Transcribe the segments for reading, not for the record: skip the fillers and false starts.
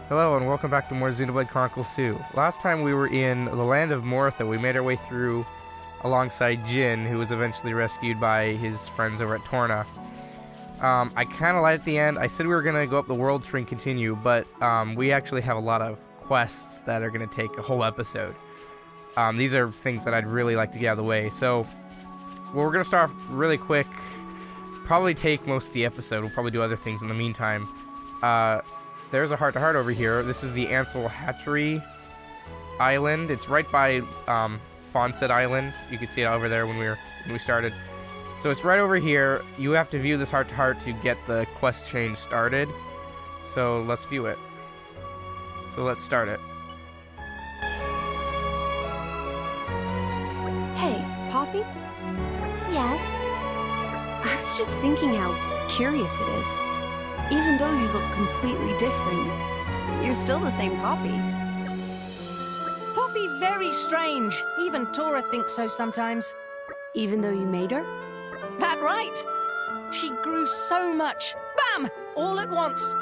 Hello and welcome back to more Xenoblade Chronicles 2. Last time we were in the land of Mortha. We made our way through alongside Jin, who was eventually rescued by his friends over at Torna. I kind of lied at the end. I said we were going to go up the world tree and continue, but we actually have a lot of quests that are going to take a whole episode. These are things that I'd really like to get out of the way. So, we're going to start off really quick. Probably take most of the episode. We'll probably do other things in the meantime. There's a heart-to-heart over here. This is the Ansel Hatchery Island. It's right by Fonset Island. You can see it over there when we started. So it's right over here. You have to view this heart-to-heart to get the quest chain started. So let's view it. So let's start it. Hey, Poppi? Yes? I was just thinking how curious it is. Even though you look completely different, you're still the same Poppi. Poppi very strange. Even Tora thinks so sometimes. Even though you made her? That right. She grew so much. Bam! All at once.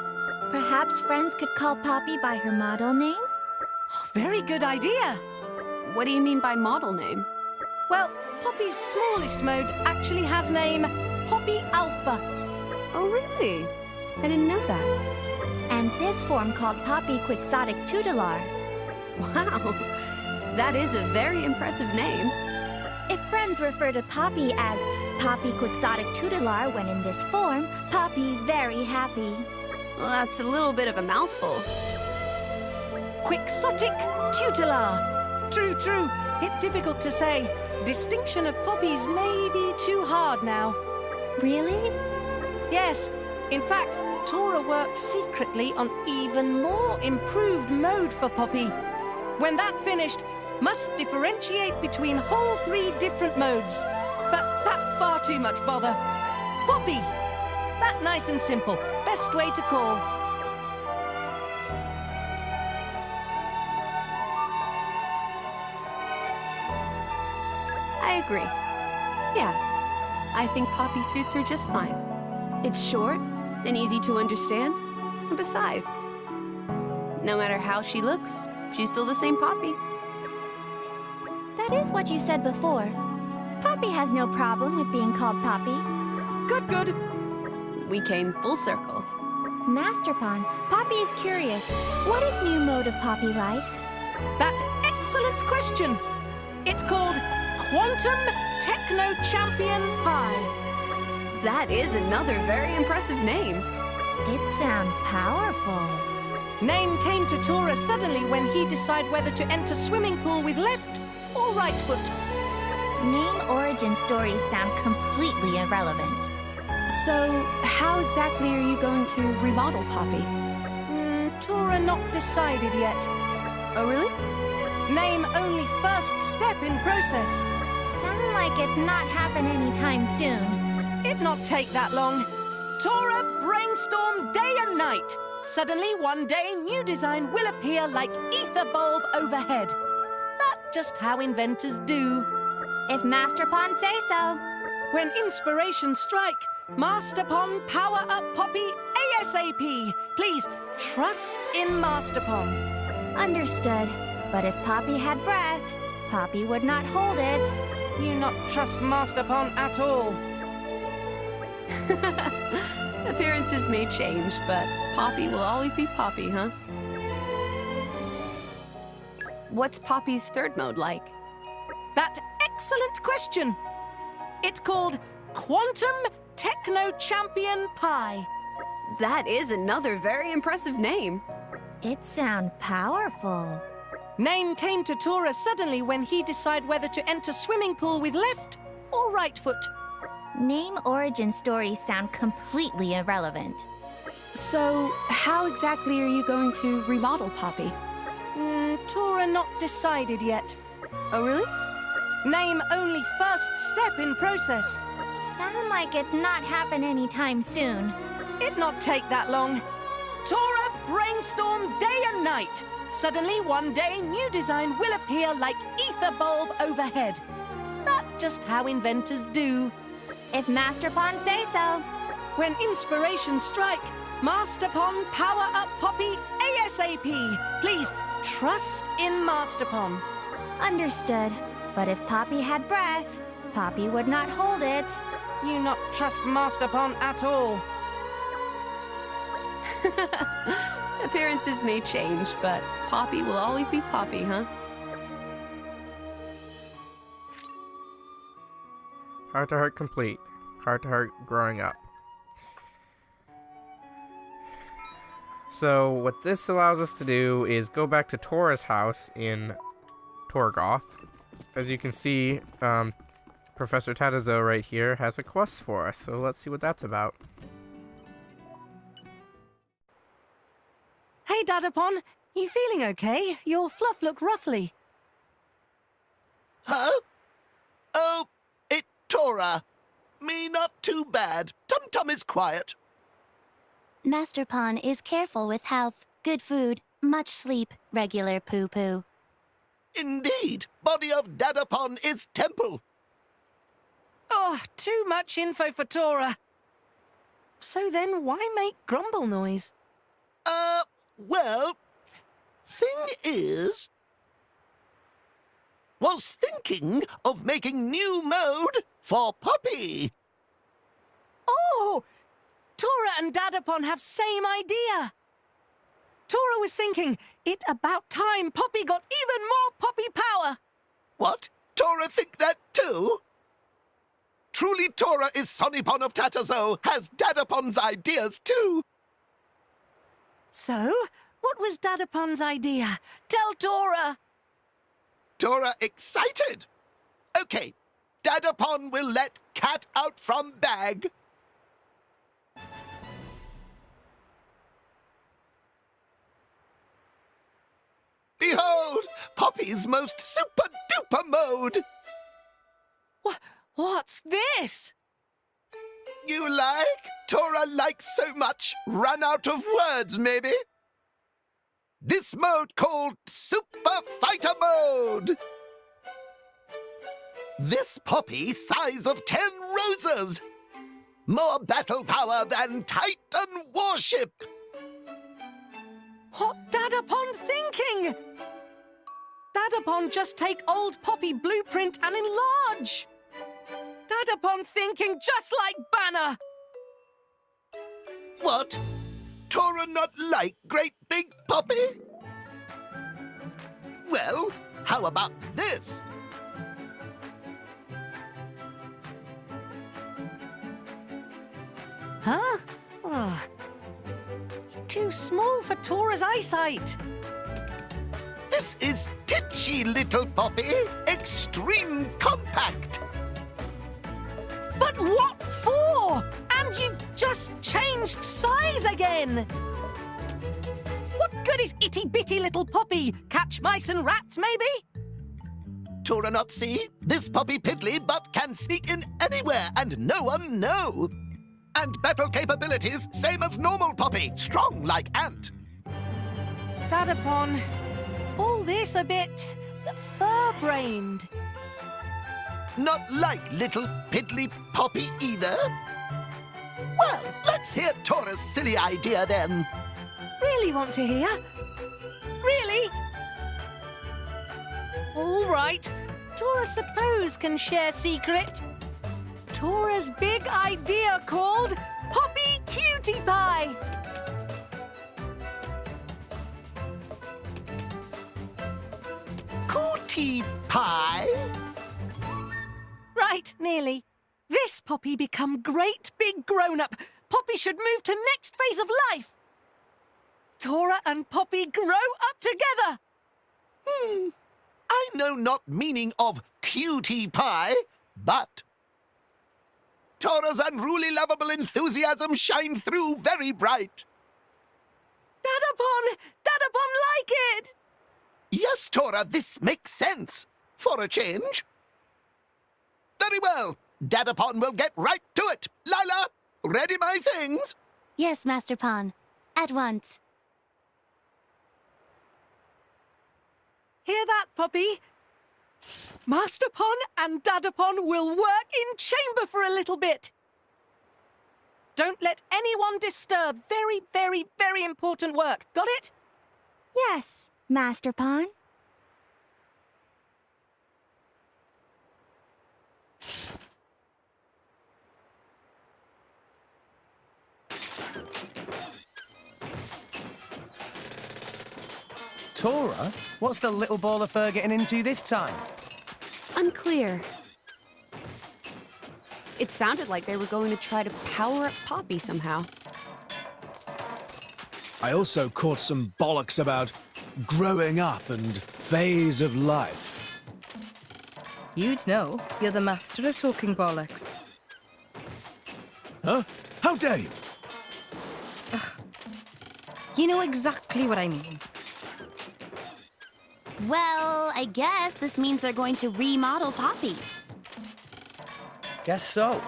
Perhaps friends could call Poppi by her model name? Oh, very good idea. What do you mean by model name? Well, Poppi's smallest mode actually has name Poppi Alpha. Oh, really? I didn't know that. And this form called Poppi Quixotic Tutelar. Wow, that is a very impressive name. If friends refer to Poppi as Poppi Quixotic Tutelar when in this form, Poppi very happy. Well, that's a little bit of a mouthful. Quixotic Tutelar. True, true. It's difficult to say. Distinction of Poppies may be too hard now. Really? Yes. In fact, Tora worked secretly on even more improved mode for Poppi. When that finished, must differentiate between whole 3 different modes. But that far too much bother. Poppi! That nice and simple. Best way to call. I agree. Yeah, I think Poppi suits her just fine. It's short and easy to understand. And besides, no matter how she looks, she's still the same Poppi. That is what you said before. Poppi has no problem with being called Poppi. Good, good. We came full circle. Master Pawn, Poppi is curious. What is new mode of Poppi like? That excellent question. It's called Quantum Techno Champion Pi. That is another very impressive name. It sounds powerful. Name came to Tora suddenly when he decided whether to enter swimming pool with left or right foot. Name origin stories sound completely irrelevant. So, how exactly are you going to remodel Poppi? Tora not decided yet. Oh, really? Name only first step in process. Sound like it not happen anytime soon. It not take that long. Tora brainstorm day and night. Suddenly, one day, new design will appear like ether bulb overhead. That just how inventors do. If Master Pawn say so. When inspiration strike, Master Pawn power up Poppi ASAP. Please, trust in Master Pawn. Understood. But if Poppi had breath, Poppi would not hold it. You not trust Master Pawn at all. Appearances may change, but Poppi will always be Poppi, huh? What's Poppi's third mode like? That excellent question. It's called Quantum Techno Champion Pi. That is another very impressive name. It sound powerful. Name came to Tora suddenly when he decided whether to enter swimming pool with left or right foot. Name origin stories sound completely irrelevant. So, how exactly are you going to remodel Poppi? Tora not decided yet. Oh, really? Name only first step in process. Sound like it not happen anytime soon. It not take that long. Tora brainstorm day and night. Suddenly, one day, new design will appear like ether bulb overhead. That just how inventors do. If Master Pawn say so. When inspiration strike, Master Pawn power up Poppi ASAP. Please, trust in Master Pon. Understood. But if Poppy had breath, Poppy would not hold it. You not trust Master Pon at all. Appearances may change, but Poppy will always be Poppy, huh? Heart to heart complete. Heart to heart growing up. So what this allows us to do is go back to Tora's house in Torgoth. As you can see, Professor Tatazo right here has a quest for us, so let's see what that's about. Hey, Dadapon, you feeling okay? Your fluff look ruffly. Huh? Oh, it Tora. Me not too bad. Tum-Tum is quiet. Master Pon is careful with health, good food, much sleep, regular poo-poo. Indeed, body of Dadapon is temple. Oh, too much info for Tora. So then, why make grumble noise? Well, thing is, was thinking of making new mode for Poppi. Oh! Tora and Dadapon have same idea. Tora was thinking, it about time Poppi got even more Poppi power. What? Tora think that too? Truly Tora is Sonipon of Tatazo, has Dadapon's ideas too. So, what was Dadapon's idea? Tell Tora. Tora excited. Okay, Dadapon will let cat out from bag. Behold, Poppy's most super-duper mode. What's this? You like? Tora likes so much, run out of words, maybe? This mode called Super Fighter Mode. This Poppy size of 10 roses. More battle power than Titan warship. What Dadapon thinking? Dadapon just take old Poppy blueprint and enlarge. Dadapon thinking just like Banner. What? Tora not like great big Poppy? Well, how about this? Huh? Oh. It's too small for Tora's eyesight. This is titchy little Poppy, extreme compact. But what for? And you just changed size again. What good is itty-bitty little Poppy? Catch mice and rats, maybe? Tora not see? This Poppy piddly but can sneak in anywhere and no one know. And battle capabilities same as normal Poppy, strong like ant. Dadapon, all this a bit fur-brained. Not like little piddly Poppy either. Well, let's hear Tora's silly idea then. Really want to hear? Really? All right. Tora suppose can share secret. Tora's big idea called Poppy Cutie Pie. Cootie pie? Right, nearly. This Poppy become great big grown-up. Poppy should move to next phase of life. Tora and Poppy grow up together. I know not meaning of cutie pie, but Tora's unruly lovable enthusiasm shine through very bright. Dadapon like it. Yes, Tora, this makes sense. For a change. Very well. Dadapon will get right to it. Lila, ready my things? Yes, Master Pon. At once. Hear that, Poppy? Master Pon and Dadapon will work in chamber for a little bit. Don't let anyone disturb very, very, very important work. Got it? Yes, Master Pawn. Tora? What's the little ball of fur getting into this time? Unclear. It sounded like they were going to try to power up Poppi somehow. I also caught some bollocks about growing up and phase of life. You'd know. You're the master of talking bollocks. Huh? How dare you? You know exactly what I mean. Well, I guess this means they're going to remodel Poppi. Guess so.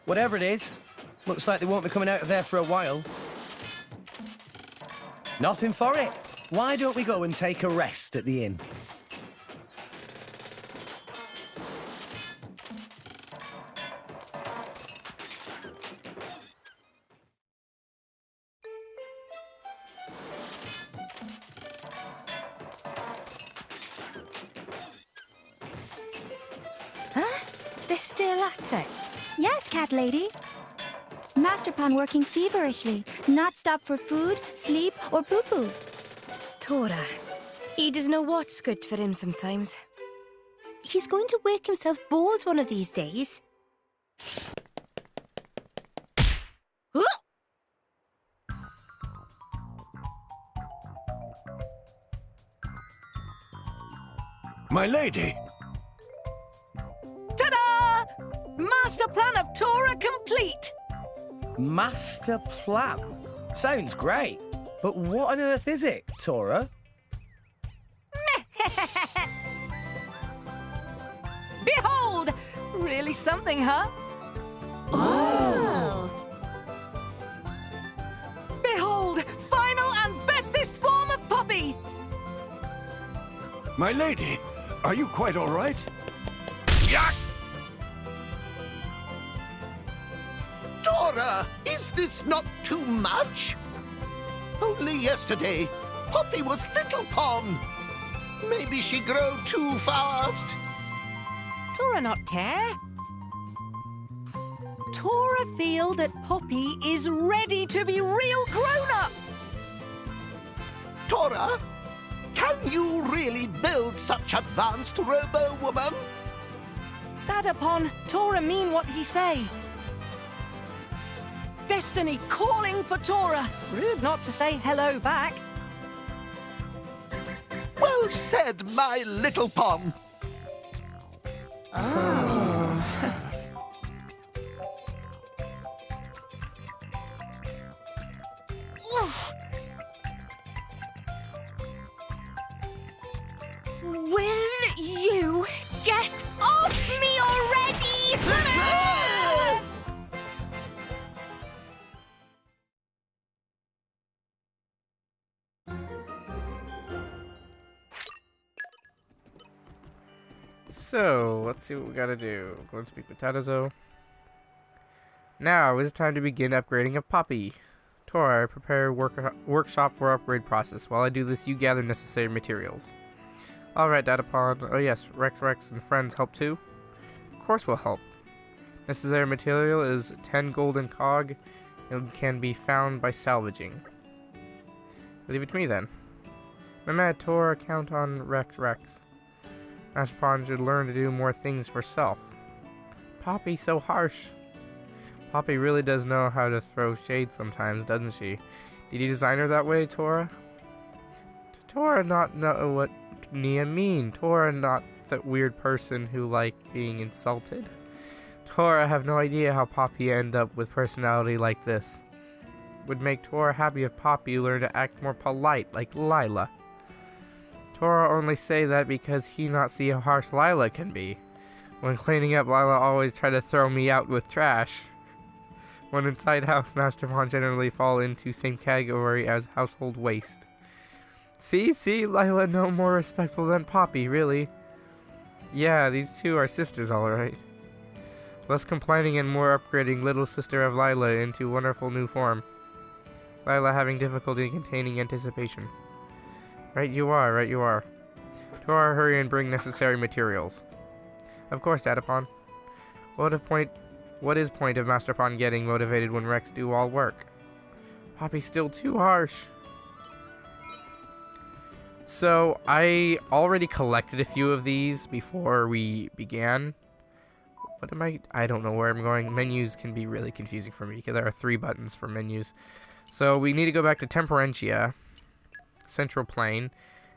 Whatever it is, looks like they won't be coming out of there for a while. Nothing for it. Why don't we go and take a rest at the inn? They're still at it. Yes, cat lady. Master Pawn working feverishly, not stop for food, sleep, or poo-poo. Tora. He doesn't know what's good for him sometimes. He's going to wake himself bored one of these days. My lady! Ta-da! Master plan of Tora complete! Master plan? Sounds great. But what on earth is it, Tora? Behold! Really something, huh? Oh! Behold! Final and bestest form of Poppi! My lady, are you quite all right? Yak! Dora, is this not too much? Only yesterday, Poppi was Little Pon. Maybe she grow too fast. Tora not care. Tora feel that Poppi is ready to be real grown-up. Dora, can you really build such advanced robo-woman? That upon Tora mean what he say. Destiny calling for Tora. Rude not to say hello back. Well said, my Little Pon. Will you get off me already? So, let's see what we gotta do. Go and speak with Tadazo. Now, it's time to begin upgrading of Poppi. Tora, prepare workshop for upgrade process. While I do this, you gather necessary materials. Alright, Datapon. Oh yes, Rex and friends help too? Of course we'll help. Necessary material is 10 golden cog and can be found by salvaging. Leave it to me then. Mehmet, Tora, count on Rex. Master Pawn should learn to do more things for self. Poppi's so harsh. Poppi really does know how to throw shade sometimes, doesn't she? Did you design her that way, Tora? Tora not know what Nia mean. Tora not that weird person who like being insulted. Tora have no idea how Poppi end up with personality like this. Would make Tora happy if Poppi learned to act more polite like Lila. Tora only say that because he not see how harsh Lila can be. When cleaning up, Lila always try to throw me out with trash. When inside house, Master Pawn generally fall into same category as household waste. See, Lila no more respectful than Poppi, really. Yeah, these two are sisters, alright. Less complaining and more upgrading little sister of Lila into wonderful new form. Lila having difficulty containing anticipation. Right you are, right you are. Tora, hurry and bring necessary materials. Of course, Datapon. What is point of Master Pon getting motivated when Rex do all work? Poppy's still too harsh. So, I already collected a few of these before we began. What am I don't know where I'm going. Menus can be really confusing for me because there are 3 buttons for menus. So, we need to go back to Temperentia, Central Plain.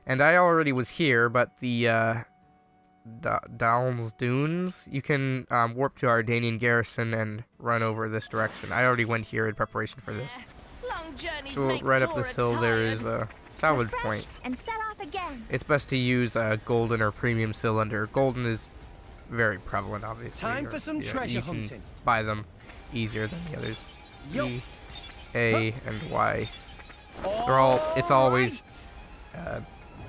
And I already was here, but the Dalms Dunes, you can warp to our Danian garrison and run over this direction. I already went here in preparation for this. So right up this hill there is a salvage point. And set off again. It's best to use a golden or premium cylinder. Golden is very prevalent, obviously. Time for some treasure hunting. You can buy them easier than the others. Yup. E, A, and Y. It's always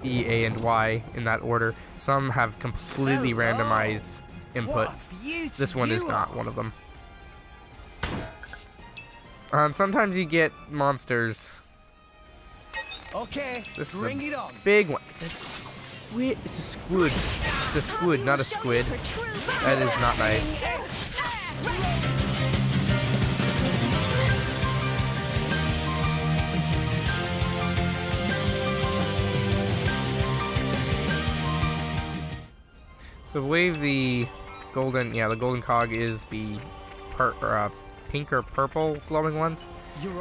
E, A, and Y in that order. Some have completely randomized inputs. This one is not one of them. Sometimes you get monsters. Okay, This is bring a it on. big one. It's a squid. It's a squid. It's a squid, not a squid. That is not nice. So I believe the golden cog is the pink or purple glowing ones.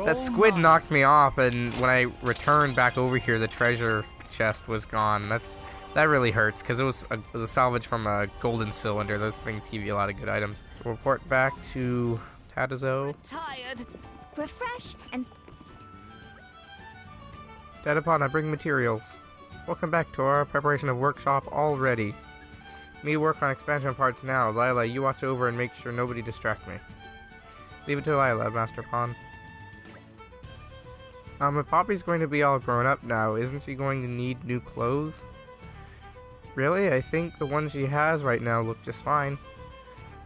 That squid knocked me off, and when I returned back over here, the treasure chest was gone. That really hurts, because it was a salvage from a golden cylinder. Those things give you a lot of good items. So we'll report back to Tatazo. Tired. Refresh and Datapon, I bring materials. Welcome back to our preparation of workshop already. Me work on expansion parts now. Lila, you watch over and make sure nobody distract me. Leave it to Lila, Master Pon. If Poppy's going to be all grown up now, isn't she going to need new clothes? Really? I think the ones she has right now look just fine.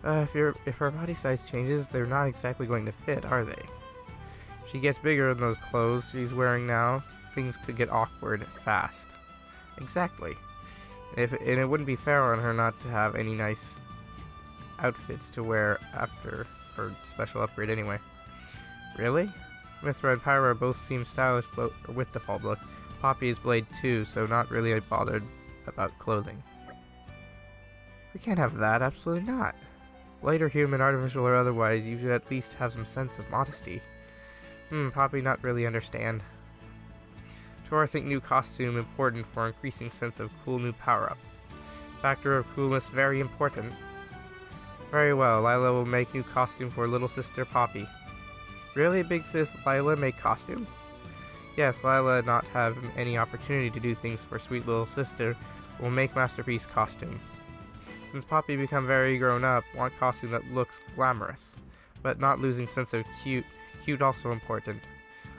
If her body size changes, they're not exactly going to fit, are they? If she gets bigger in those clothes she's wearing now, things could get awkward fast. Exactly. And it wouldn't be fair on her not to have any nice outfits to wear after her special upgrade anyway. Really? Mithra and Pyra both seem stylish with default look. Poppy is Blade too, so not really bothered about clothing. We can't have that, absolutely not. Blade or human, artificial or otherwise, you should at least have some sense of modesty. Poppy not really understand. Tora think new costume important for increasing sense of cool new power-up. Factor of coolness very important. Very well, Lila will make new costume for little sister Poppy. Really, big sis Lila make costume? Yes, Lila not have any opportunity to do things for sweet little sister will make Masterpiece costume. Since Poppy become very grown up, want costume that looks glamorous, but not losing sense of cute. Cute also important.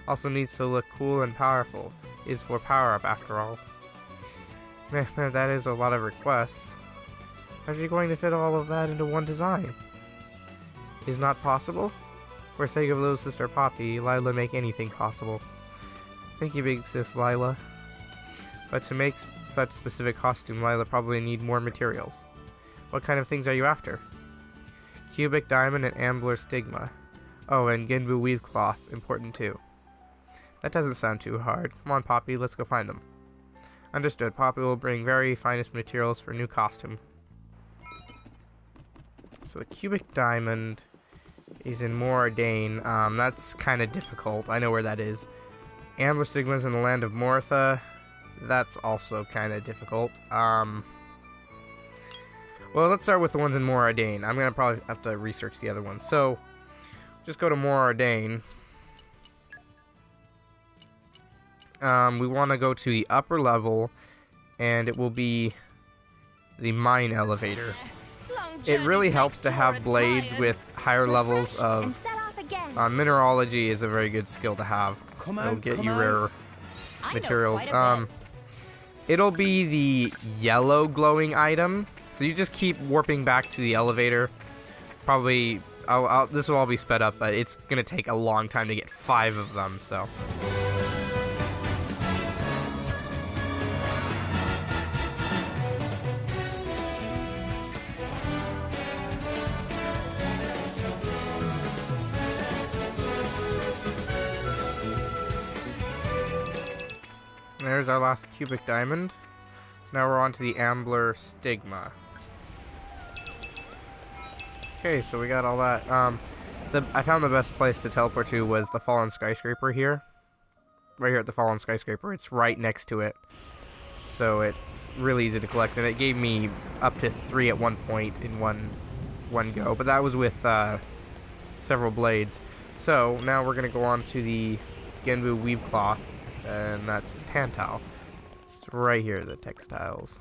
Also needs to look cool and powerful. Is for power up after all. That is a lot of requests. How's she going to fit all of that into one design? Is not possible? For sake of little sister Poppy, Lila make anything possible. Thank you, big sis Lila. But to make such specific costume, Lila probably need more materials. What kind of things are you after? Cubic diamond and ambler stigma. Oh, and Genbu weave cloth, important too. That doesn't sound too hard. Come on, Poppy, let's go find them. Understood. Poppy will bring very finest materials for new costume. So the cubic diamond is in Moradane. That's kind of difficult. I know where that is. Ambler stigma's in the land of Mortha. That's also kind of difficult. Well, let's start with the ones in Moradane. I'm gonna probably have to research the other ones. So, just go to Moradane. We want to go to the upper level, and it will be the mine elevator. It really helps to have blades with higher levels of mineralogy is a very good skill to have. It'll get you rare materials. It'll be the yellow glowing item, so you just keep warping back to the elevator. Probably this will all be sped up, but it's gonna take a long time to get 5 of them, so. There's our last cubic diamond. So now we're on to the Ambler Stigma. Okay, so we got all that. I found the best place to teleport to was the Fallen Skyscraper here. Right here at the Fallen Skyscraper. It's right next to it. So it's really easy to collect. And it gave me up to 3 at one point in one go. But that was with several blades. So now we're going to go on to the Genbu Weave Cloth. And that's Tantal. It's right here, the textiles.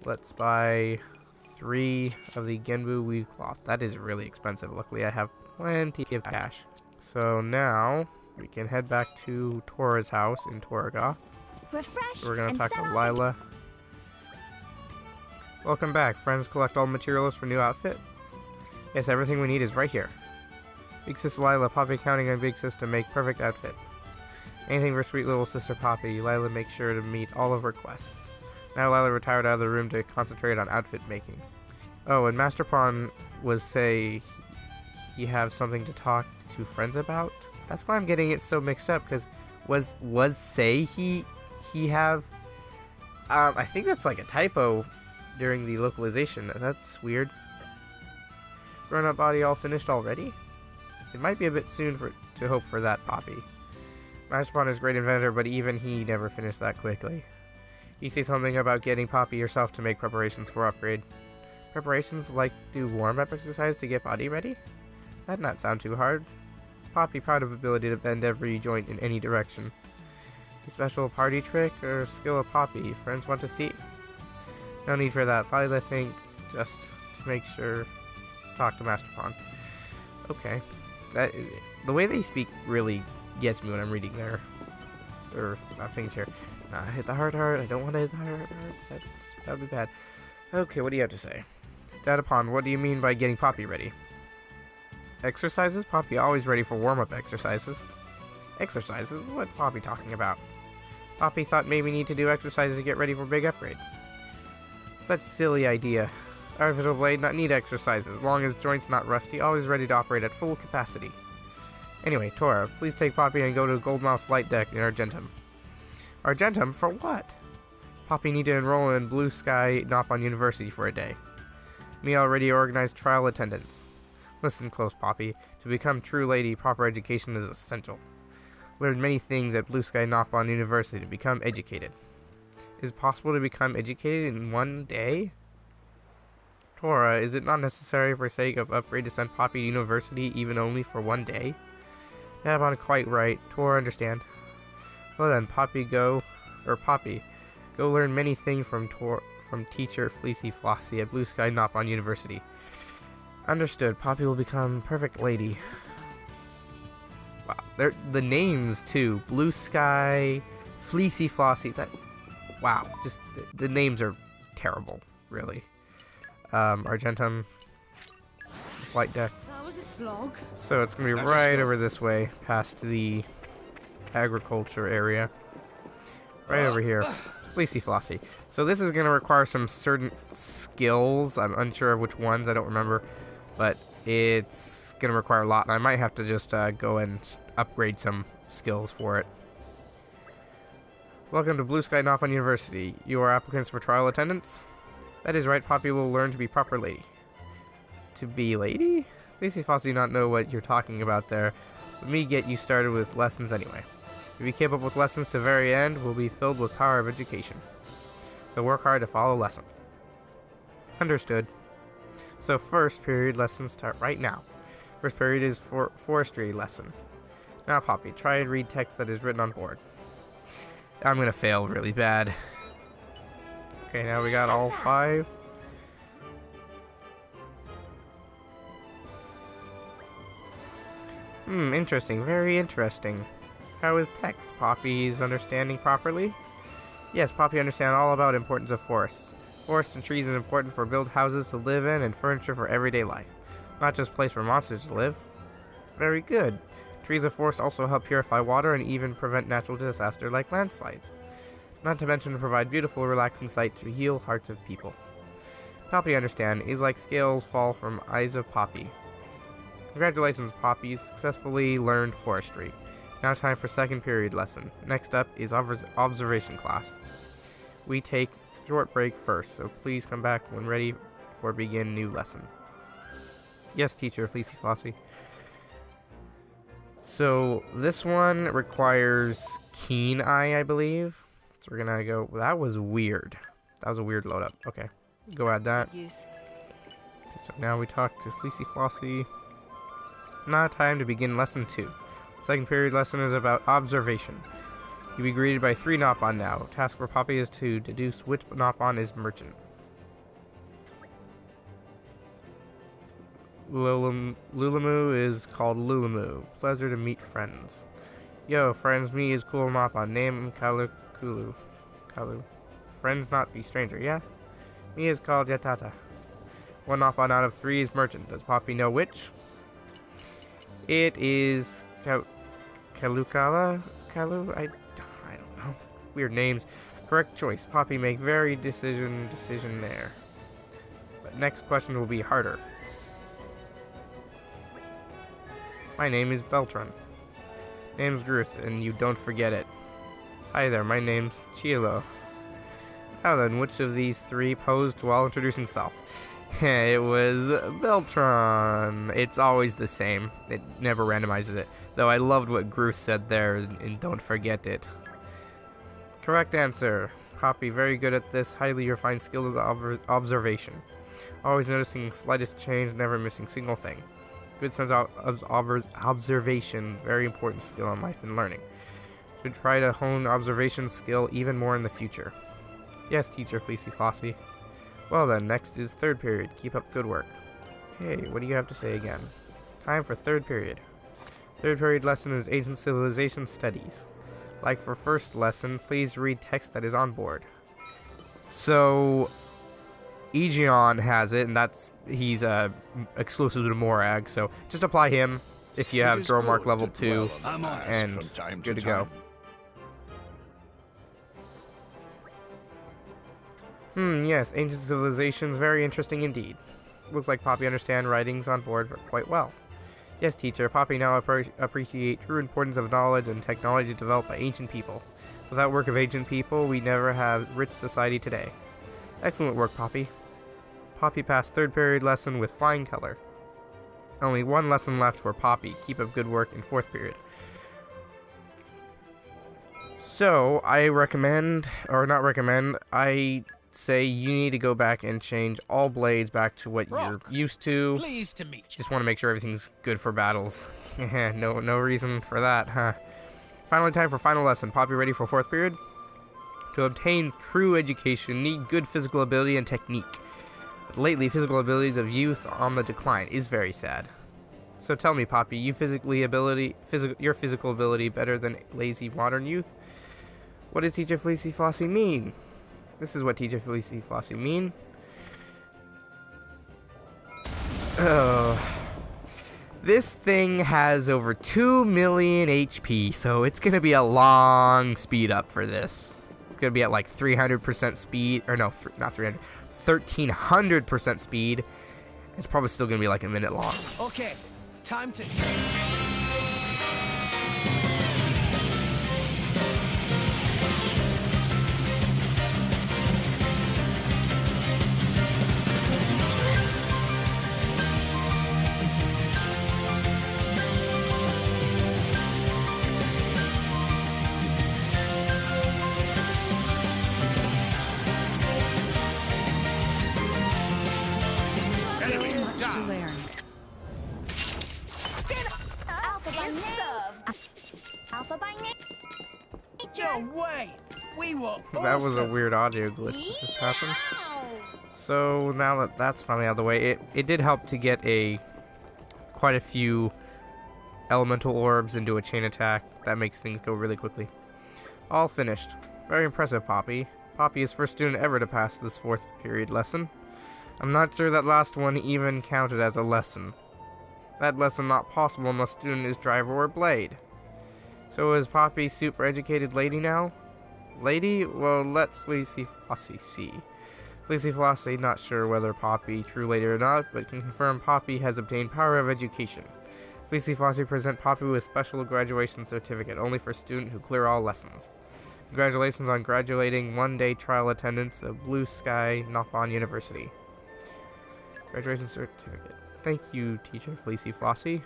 Let's buy 3 of the Genbu Weave Cloth. That is really expensive. Luckily, I have plenty of cash. So now we can head back to Tora's house in Toragoth. Refresh. We're gonna and talk to settle. Lila. Welcome back. Friends, collect all materials for new outfit. Yes, everything we need is right here. Big Sis Lila, Poppy counting on Big Sis to make perfect outfit. Anything for sweet little sister Poppy. Lila makes sure to meet all of her requests. Now Lila retired out of the room to concentrate on outfit making. Oh, and Master Pawn was say he have something to talk to friends about. That's why I'm getting it so mixed up. Because was say he have? I think that's like a typo during the localization. That's weird. Grown up body all finished already? It might be a bit soon to hope for that, Poppy. Master Pawn is a great inventor, but even he never finished that quickly. You say something about getting Poppy yourself to make preparations for upgrade. Preparations like do warm-up exercise to get body ready? That'd not sound too hard. Poppy proud of ability to bend every joint in any direction. A special party trick or skill of Poppy friends want to see? No need for that. Lila think just to make sure. Talk to Master Pawn. Okay. The way they speak really gets me when I'm reading their things here. Hit the heart. I don't want to hit the heart. That would be bad. Okay, what do you have to say? Datapon, what do you mean by getting Poppy ready? Exercises? Poppy always ready for warm-up exercises. Exercises? What Poppy talking about? Poppy thought maybe need to do exercises to get ready for big upgrade. Such silly idea. Artificial blade not need exercises. As long as joints not rusty, always ready to operate at full capacity. Anyway, Tora, please take Poppy and go to Goldmouth Flight Deck in Argentum. Argentum? For what? Poppy need to enroll in Blue Sky Nopon University for a day. Me already organized trial attendance. Listen close, Poppy. To become true lady, proper education is essential. Learn many things at Blue Sky Nopon University to become educated. Is it possible to become educated in one day? Tora, is it not necessary for sake of upgrade to send Poppy to university even only for one day? Nabon quite right. Tora understand. Well then, Poppy, go learn many things from teacher Fleecy Flossie at Blue Sky Nopon University. Understood. Poppy will become perfect lady. Wow, the names too. Blue Sky, Fleecy Flossie. Wow, just the names are terrible, really. Argentum, flight deck. That was a slog. So it's gonna be right over this way, past the agriculture area. Right over here. Fleecy Flossie. So this is gonna require some certain skills. I'm unsure of which ones, I don't remember. But it's gonna require a lot, and I might have to just go and upgrade some skills for it. Welcome to Blue Sky Nopon University. You are applicants for trial attendance? That is right, Poppy will learn to be proper lady. To be lady? Fleecy Flossie do not know what you're talking about there. Let me get you started with lessons anyway. If you keep up with lessons to the very end, we'll be filled with power of education. So work hard to follow lesson. Understood. So first period lessons start right now. First period is for forestry lesson. Now Poppy, try and read text that is written on board. I'm gonna fail really bad. Okay, now we got all 5. Interesting. Very interesting. How is text? Poppy's understanding properly? Yes, Poppy understands all about importance of forests. Forests and trees is important for build houses to live in and furniture for everyday life. not just a place for monsters to live. Very good. Trees of forest also help purify water and even prevent natural disaster like landslides. Not to mention provide beautiful, relaxing sight to heal hearts of people. Poppi, understand, is like scales fall from eyes of Poppi. Congratulations, Poppi. You successfully learned forestry. Now time for second period lesson. Next up is observation class. We take short break first, so please come back when ready for begin new lesson. Yes, teacher, Fleecy Flossy. So this one requires keen eye, I believe. So we're gonna go. That was weird. That was a weird load up. Okay, go add that. Okay, so now we talk to Fleecy Flossy. Now time to begin lesson 2. Second period lesson is about observation. You'll be greeted by 3 Nopon now. Task for Poppi is to deduce which Nopon is merchant. Lulamu is called Lulamu. Pleasure to meet friends. Yo, friends, me is cool Nopon. Name Kalu. Friends not be stranger, yeah? Me is called Yatata. 1 Nopon out of 3 is merchant. Does Poppi know which? It is Kalukala? Kalu? I don't know. Weird names. Correct choice. Poppi make very decision there. But next question will be harder. My name is Beltran. Name's Ruth, and you don't forget it. Hi there, my name's Chilo. Now then, which of these 3 posed while introducing self? It was Beltran. It's always the same. It never randomizes it. Though I loved what Gruth said there, and don't forget it. Correct answer. Poppi, very good at this. Highly refined skill is observation. Always noticing slightest change, never missing single thing. Good sense of observation, very important skill in life and learning. Should try to hone observation skill even more in the future. Yes, teacher Fleecy Flossy. Well then, next is third period. Keep up good work. Okay, what do you have to say again? Time for third period. Third period lesson is Ancient Civilization Studies. Like for first lesson, please read text that is on board. So, Aegeon has it, and he's exclusive to Morag, so just apply him if you have Dromark level 2, and good to go. Yes, Ancient Civilizations, very interesting indeed. Looks like Poppi understands writings on board quite well. Yes, teacher, Poppi now appreciate true importance of knowledge and technology developed by ancient people. Without work of ancient people, we never have rich society today. Excellent work, Poppi. Poppi passed third period lesson with flying color. Only 1 lesson left for Poppi. Keep up good work in fourth period. So, I say you need to go back and change all blades back to what you're used to. Pleased to meet you. Just want to make sure everything's good for battles. no reason for that, huh? Finally, time for final lesson. Poppi, ready for fourth period? To obtain true education, need good physical ability and technique. But lately, physical abilities of youth on the decline is very sad. So tell me, Poppi, your physical ability better than lazy modern youth? What does Teacher Fleecy Flossy mean? This is what Teacher Fleecy Flossy mean. This thing has over 2 million HP, so it's gonna be a long speed up for this. It's gonna be at like 300% speed, or no, not 300, 1300% speed. It's probably still gonna be like a minute long. Okay, time to That was a weird audio glitch that just happened. So now that that's finally out of the way, it did help to get quite a few elemental orbs into a chain attack. That makes things go really quickly. All finished. Very impressive, Poppi. Poppi is first student ever to pass this fourth period lesson. I'm not sure that last one even counted as a lesson. That lesson not possible unless student is driver or blade. So is Poppi super educated lady now? Lady? Well, let Fleecy Flossie see. Fleecy Flossie not sure whether Poppi true lady or not, but can confirm Poppi has obtained power of education. Fleecy Flossie present Poppi with special graduation certificate, only for student who clear all lessons. Congratulations on graduating one-day trial attendance of Blue Sky Nothon University. Graduation certificate. Thank you, teacher Fleecy Flossie.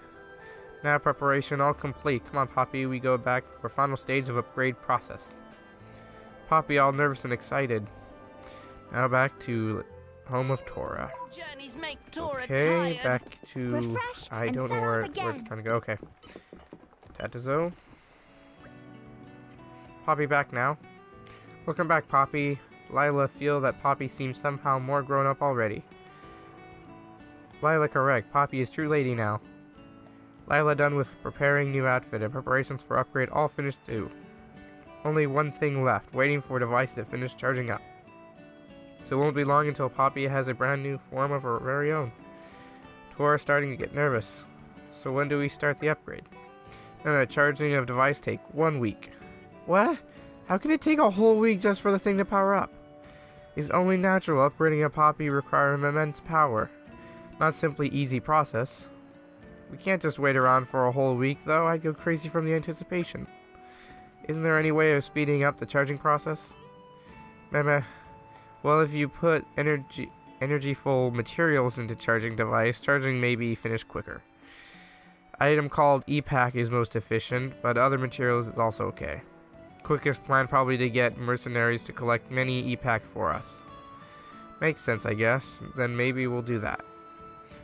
Now preparation all complete. Come on, Poppi, we go back for final stage of upgrade process. Poppi all nervous and excited. Now back to home of Tora. Journeys make Tora Okay, tired. back to... Refresh I and don't know set where off we're again. trying to go. Okay. Tatazo. Poppi back now. Welcome back, Poppi. Lila feel that Poppi seems somehow more grown up already. Lila correct. Poppi is true lady now. Lila done with preparing new outfit and preparations for upgrade all finished too. Only one thing left, waiting for device to finish charging up. So it won't be long until Poppi has a brand new form of her very own. Tora's starting to get nervous. So when do we start the upgrade? No, charging of device take 1 week. What? How can it take a whole week just for the thing to power up? It's only natural upgrading a Poppi requires immense power. Not simply easy process. We can't just wait around for a whole week though, I'd go crazy from the anticipation. Isn't there any way of speeding up the charging process? Meh. Well, if you put energy-full materials into charging device, charging may be finished quicker. Item called E-Pack is most efficient, but other materials is also okay. Quickest plan probably to get mercenaries to collect many E-Pack for us. Makes sense, I guess. Then maybe we'll do that.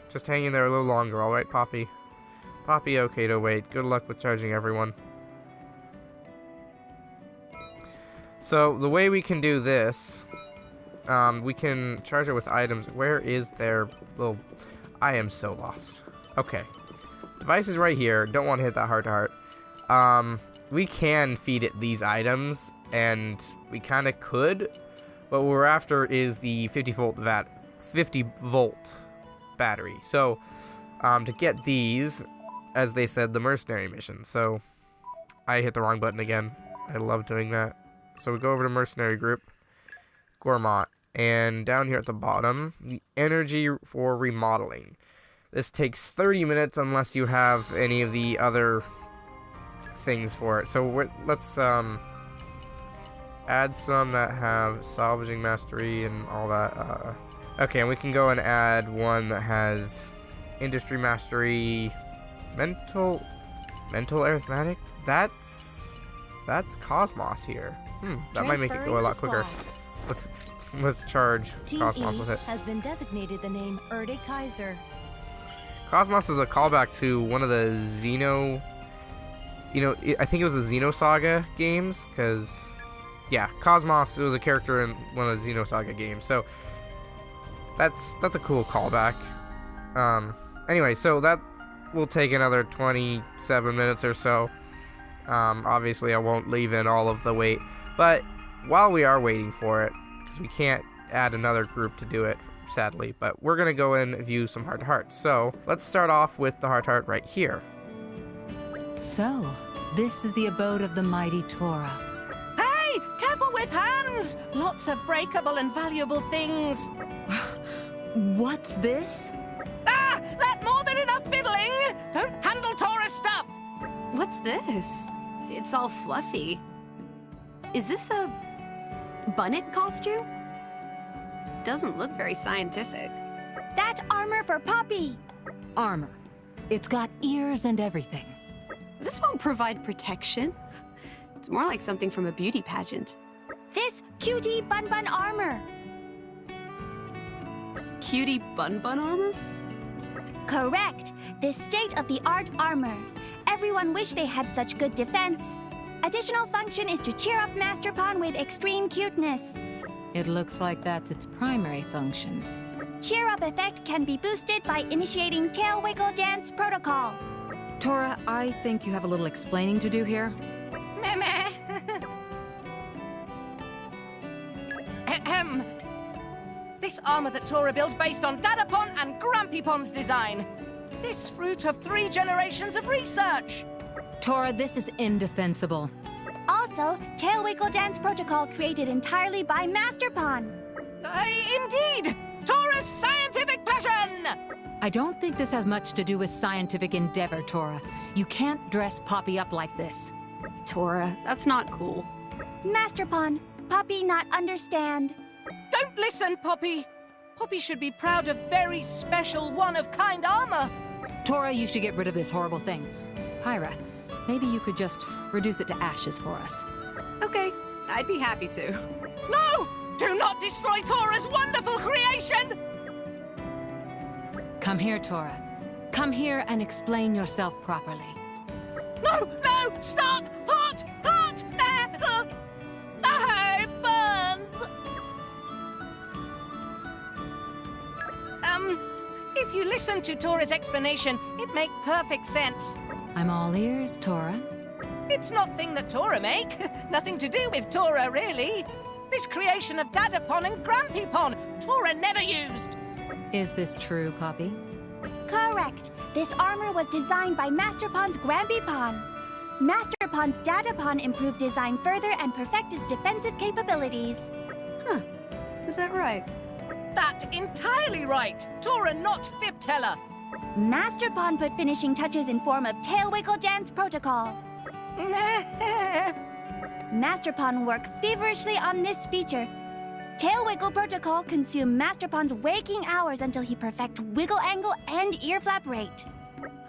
Just hang in there a little longer, alright, Poppi? Poppi, okay to wait. Good luck with charging, everyone. So, the way we can do this, we can charge it with items. Where is their little... I am so lost. Okay. Device is right here. Don't want to hit that heart to heart. We can feed it these items, and we kind of could, but what we're after is the 50 volt battery. So, to get these, as they said, the mercenary mission. So, I hit the wrong button again. I love doing that. So we go over to mercenary group, Gourmand, and down here at the bottom, the energy for remodeling. This takes 30 minutes unless you have any of the other things for it. So let's add some that have salvaging mastery and all that. Okay, and we can go and add one that has industry mastery, mental arithmetic. That's Cosmos here. That might make it go a lot quicker. Let's charge Team Cosmos E with it. has been designated the name Erde Kaiser. Cosmos is a callback to one of the Xeno... I think it was the Xenosaga games, because... Yeah, Cosmos was a character in one of the Xenosaga games, so... That's a cool callback. Anyway, so that will take another 27 minutes or so. Obviously, I won't leave in all of the wait, but while we are waiting for it, because we can't add another group to do it, sadly, but we're going to go and view some heart-to-hearts. So, let's start off with the heart-to-heart right here. So, this is the abode of the mighty Tora. Hey, careful with hands! Lots of breakable and valuable things. What's this? Ah, let more than enough fiddling! Don't handle Tora's stuff! What's this? It's all fluffy. Is this a bunnet costume? Doesn't look very scientific. That armor for Poppi! Armor. It's got ears and everything. This won't provide protection. It's more like something from a beauty pageant. This cutie bun bun armor! Cutie bun bun armor? Correct! This state-of-the-art armor. Everyone wished they had such good defense. Additional function is to cheer up Master Pawn with extreme cuteness. It looks like that's its primary function. Cheer up effect can be boosted by initiating tail wiggle dance protocol. Tora, I think you have a little explaining to do here. Meh. This armor that Tora built based on Dadapon and Grampypon's design. This fruit of 3 generations of research! Tora, this is indefensible. Also, Tail Wiggle Dance Protocol created entirely by Master Pawn. Indeed! Tora's scientific passion! I don't think this has much to do with scientific endeavor, Tora. You can't dress Poppi up like this. Tora, that's not cool. Master Pawn, Poppi not understand. Don't listen, Poppi! Poppi should be proud of very special one-of-kind armor! Tora, you should get rid of this horrible thing. Pyra, maybe you could just reduce it to ashes for us. Okay, I'd be happy to. No! Do not destroy Tora's wonderful creation! Come here, Tora. Come here and explain yourself properly. No! No! Stop! Hot! Hot! It burns! If you listen to Tora's explanation, it makes perfect sense. I'm all ears, Tora. It's not thing that Tora make. Nothing to do with Tora, really. This creation of Dadapon and Grampypon, Tora never used. Is this true, Poppi? Correct. This armor was designed by Master Pawn's Grampypon. Master Pawn's Dadapon improved design further and perfect his defensive capabilities. Huh. Is that right? That entirely right. Tora not fib teller. Master Pawn put finishing touches in form of Tail Wiggle Dance Protocol. Master Pawn worked feverishly on this feature. Tail Wiggle Protocol consumed Master Pawn's waking hours until he perfect wiggle angle and ear flap rate.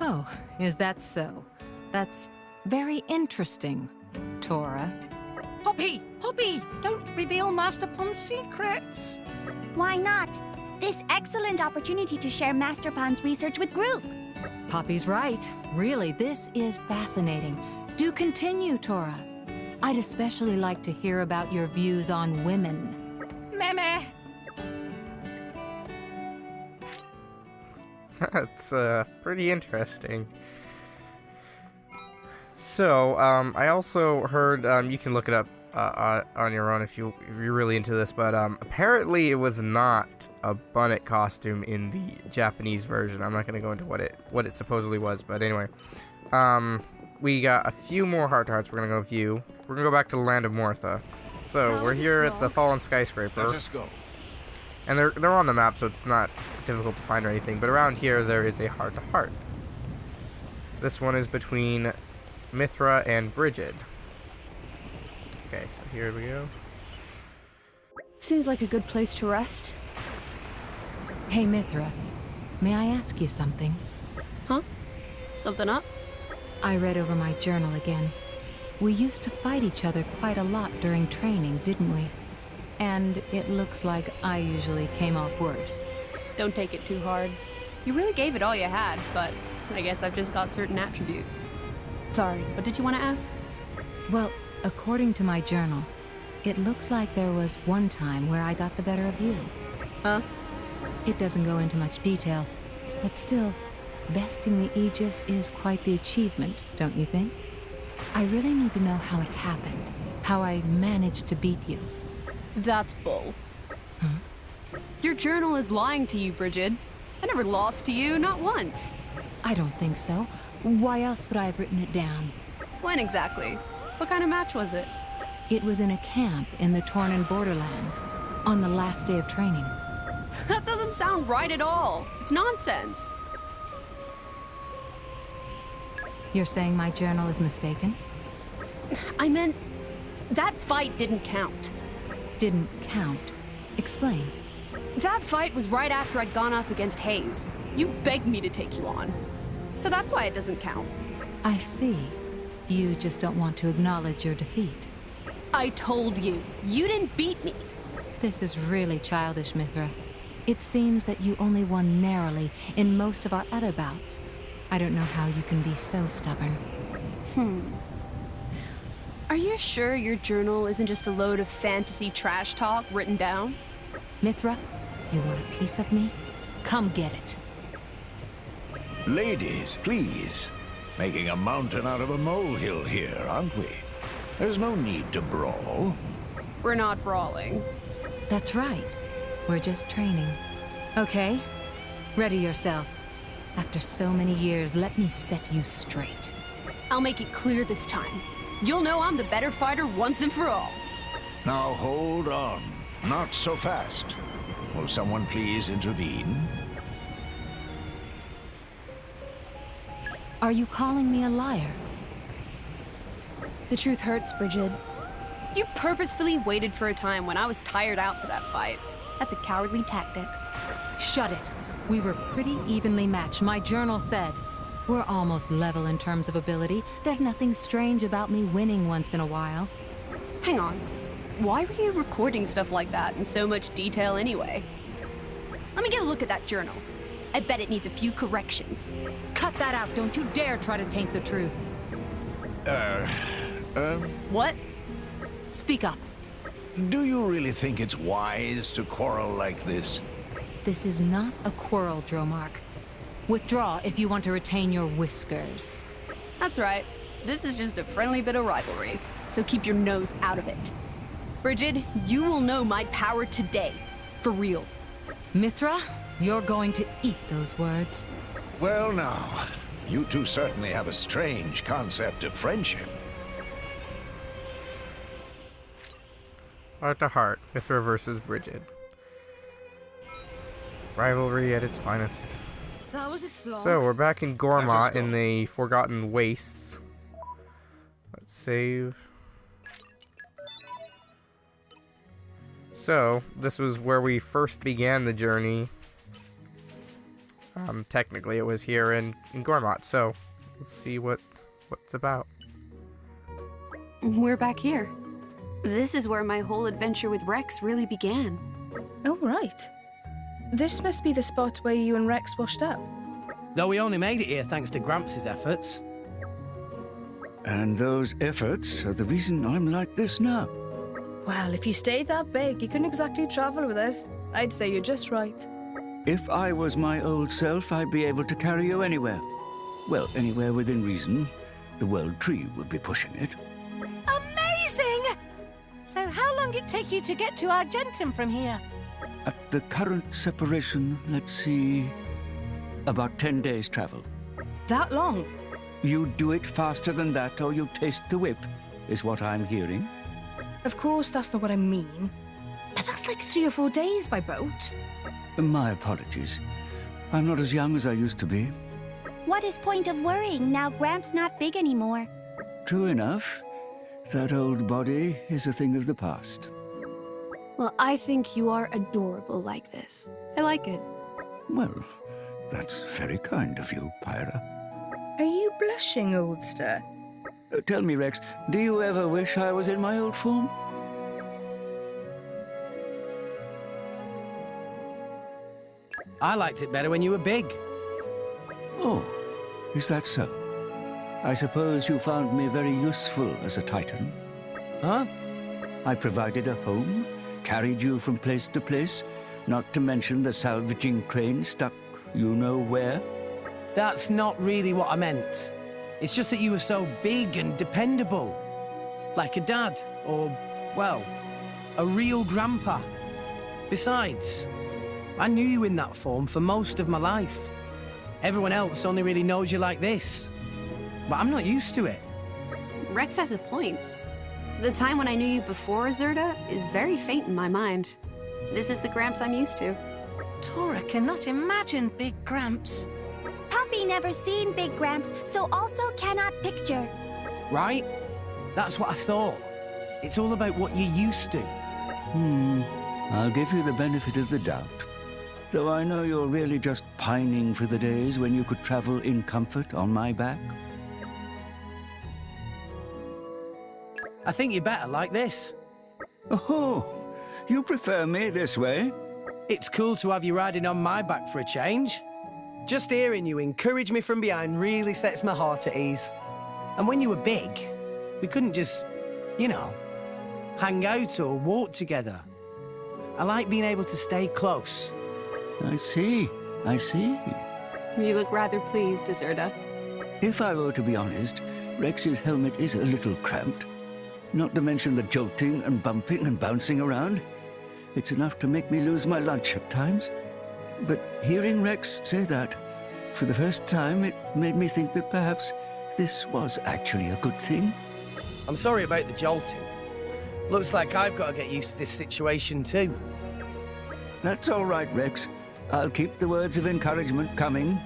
Oh, is that so? That's very interesting, Tora. Poppi! Poppi! Don't reveal Master Pawn's secrets. Why not? This excellent opportunity to share Master Pawn's research with group. Poppi's right. Really, this is fascinating. Do continue, Tora. I'd especially like to hear about your views on women. Meme. That's pretty interesting. So, I also heard, you can look it up on your own if you're really into this, but apparently it was not a bunnet costume in the Japanese version. I'm not going to go into what it supposedly was, but anyway. We got a few more heart-to-hearts we're going to go view. We're going to go back to the land of Mortha. So, we're here at the Fallen Skyscraper. Let us go. And they're on the map, so it's not difficult to find or anything. But around here, there is a heart-to-heart. This one is between Mithra and Brigid. Okay, so here we go. Seems like a good place to rest. Hey, Mithra, may I ask you something? Huh? Something up? I read over my journal again. We used to fight each other quite a lot during training, didn't we? And it looks like I usually came off worse. Don't take it too hard. You really gave it all you had, but I guess I've just got certain attributes. Sorry, what did you want to ask? Well, according to my journal, it looks like there was one time where I got the better of you. Huh? It doesn't go into much detail, but still, besting the Aegis is quite the achievement, don't you think? I really need to know how it happened, how I managed to beat you. That's bull. Huh? Your journal is lying to you, Brigid. I never lost to you, not once. I don't think so. Why else would I have written it down? When exactly? What kind of match was it? It was in a camp in the Tornan borderlands, on the last day of training. That doesn't sound right at all. It's nonsense. You're saying my journal is mistaken? I meant, that fight didn't count. Didn't count. Explain. That fight was right after I'd gone up against Hayes. You begged me to take you on. So that's why it doesn't count. I see. You just don't want to acknowledge your defeat. I told you. You didn't beat me. This is really childish, Mithra. It seems that you only won narrowly in most of our other bouts. I don't know how you can be so stubborn. Are you sure your journal isn't just a load of fantasy trash talk written down? Mithra, you want a piece of me? Come get it. Ladies, please. Making a mountain out of a molehill here, aren't we? There's no need to brawl. We're not brawling. That's right. We're just training. Okay, ready yourself. After so many years, let me set you straight. I'll make it clear this time. You'll know I'm the better fighter once and for all. Now hold on. Not so fast. Will someone please intervene? Are you calling me a liar? The truth hurts, Bridget. You purposefully waited for a time when I was tired out for that fight. That's a cowardly tactic. Shut it. We were pretty evenly matched. My journal said. We're almost level in terms of ability. There's nothing strange about me winning once in a while. Hang on. Why were you recording stuff like that in so much detail anyway? Let me get a look at that journal. I bet it needs a few corrections. Cut that out. Don't you dare try to taint the truth. What? Speak up. Do you really think it's wise to quarrel like this? This is not a quarrel, Dromark. Withdraw if you want to retain your whiskers. That's right. This is just a friendly bit of rivalry, so keep your nose out of it. Bridget, you will know my power today. For real. Mithra, you're going to eat those words. Well now, you two certainly have a strange concept of friendship. Heart to heart, Mithra versus Bridget. Rivalry at its finest. That was a slog. So, we're back in Gormat in the Forgotten Wastes. Let's save. So, this was where we first began the journey. Technically, it was here in Gormat, so let's see what's about. We're back here. This is where my whole adventure with Rex really began. Oh, right. This must be the spot where you and Rex washed up. Though we only made it here thanks to Gramps' efforts. And those efforts are the reason I'm like this now. Well, if you stayed that big, you couldn't exactly travel with us. I'd say you're just right. If I was my old self, I'd be able to carry you anywhere. Well, anywhere within reason. The World Tree would be pushing it. Amazing! So how long it take you to get to Argentum from here? At the current separation, let's see, about 10 days' travel. That long? You do it faster than that, or you taste the whip, is what I'm hearing. Of course, that's not what I mean. But that's like 3 or 4 days by boat. My apologies. I'm not as young as I used to be. What is point of worrying now Gramps not big anymore? True enough. That old body is a thing of the past. Well, I think you are adorable like this. I like it. Well, that's very kind of you, Pyra. Are you blushing, oldster? Tell me, Rex, do you ever wish I was in my old form? I liked it better when you were big. Oh, is that so? I suppose you found me very useful as a Titan. Huh? I provided a home, carried you from place to place, not to mention the salvaging crane stuck you know where. That's not really what I meant. It's just that you were so big and dependable. Like a dad, or, well, a real grandpa. Besides, I knew you in that form for most of my life. Everyone else only really knows you like this. But I'm not used to it. Rex has a point. The time when I knew you before Zerda is very faint in my mind. This is the Gramps I'm used to. Tora cannot imagine Big Gramps. Poppi never seen Big Gramps, so also cannot picture. Right? That's what I thought. It's all about what you're used to. I'll give you the benefit of the doubt. Though I know you're really just pining for the days when you could travel in comfort on my back. I think you're better like this. Oh, you prefer me this way? It's cool to have you riding on my back for a change. Just hearing you encourage me from behind really sets my heart at ease. And when you were big, we couldn't just, you know, hang out or walk together. I like being able to stay close. I see. You look rather pleased, Zerda. If I were to be honest, Rex's helmet is a little cramped. Not to mention the jolting and bumping and bouncing around. It's enough to make me lose my lunch at times. But hearing Rex say that, For the first time, it made me think that perhaps this was actually a good thing. I'm sorry about the jolting. Looks like I've got to get used to this situation too. That's all right, Rex. I'll keep the words of encouragement coming.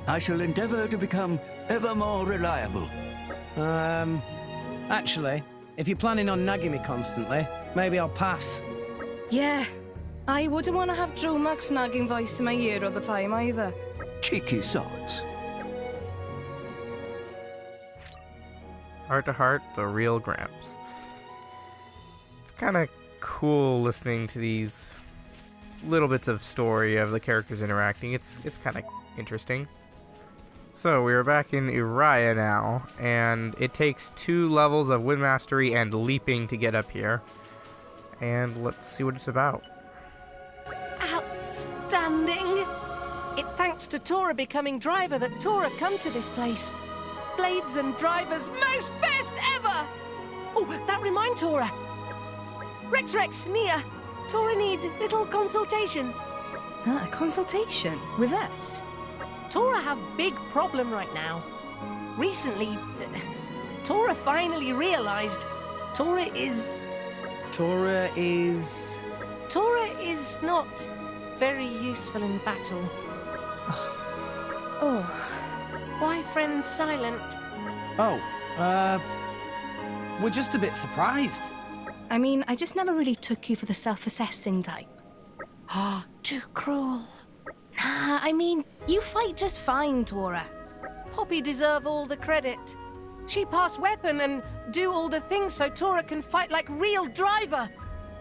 I shall endeavor to become ever more reliable. Actually, if you're planning on nagging me constantly, maybe I'll pass. Yeah, I wouldn't want to have Dromac's nagging voice in my ear all the time either. Cheeky sods. Heart to heart, the real Gramps. It's kind of cool listening to these little bits of story of the characters interacting. It's kind of interesting. So we are back in Uriah now, and it takes 2 levels of wind mastery and leaping to get up here. And let's see what it's about. Outstanding! It thanks to Tora becoming driver that Tora come to this place. Blades and drivers most best ever! Oh, that remind Tora. Rex, Nia, Tora need little consultation. A consultation? With us? Tora have big problem right now. Recently, Tora finally realized Tora is not very useful in battle. Oh, why friends silent? We're just a bit surprised. I mean, I just never really took you for the self-assessing type. Ah, too cruel. Nah, I mean, you fight just fine, Tora. Poppi deserve all the credit. She pass weapon and do all the things so Tora can fight like real driver.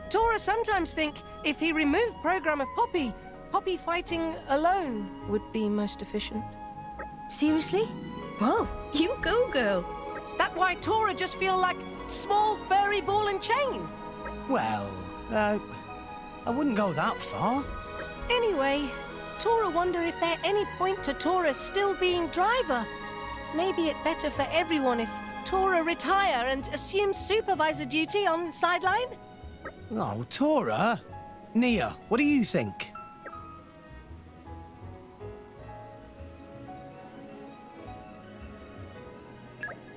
Tora sometimes think if he remove program of Poppi, Poppi fighting alone would be most efficient. Seriously? Whoa, you go, girl. That why Tora just feel like small furry ball and chain. Well, I wouldn't go that far. Anyway, Tora wonder if there any point to Tora still being driver. Maybe it better for everyone if Tora retire and assume supervisor duty on sideline? Oh, Tora. Nia, what do you think?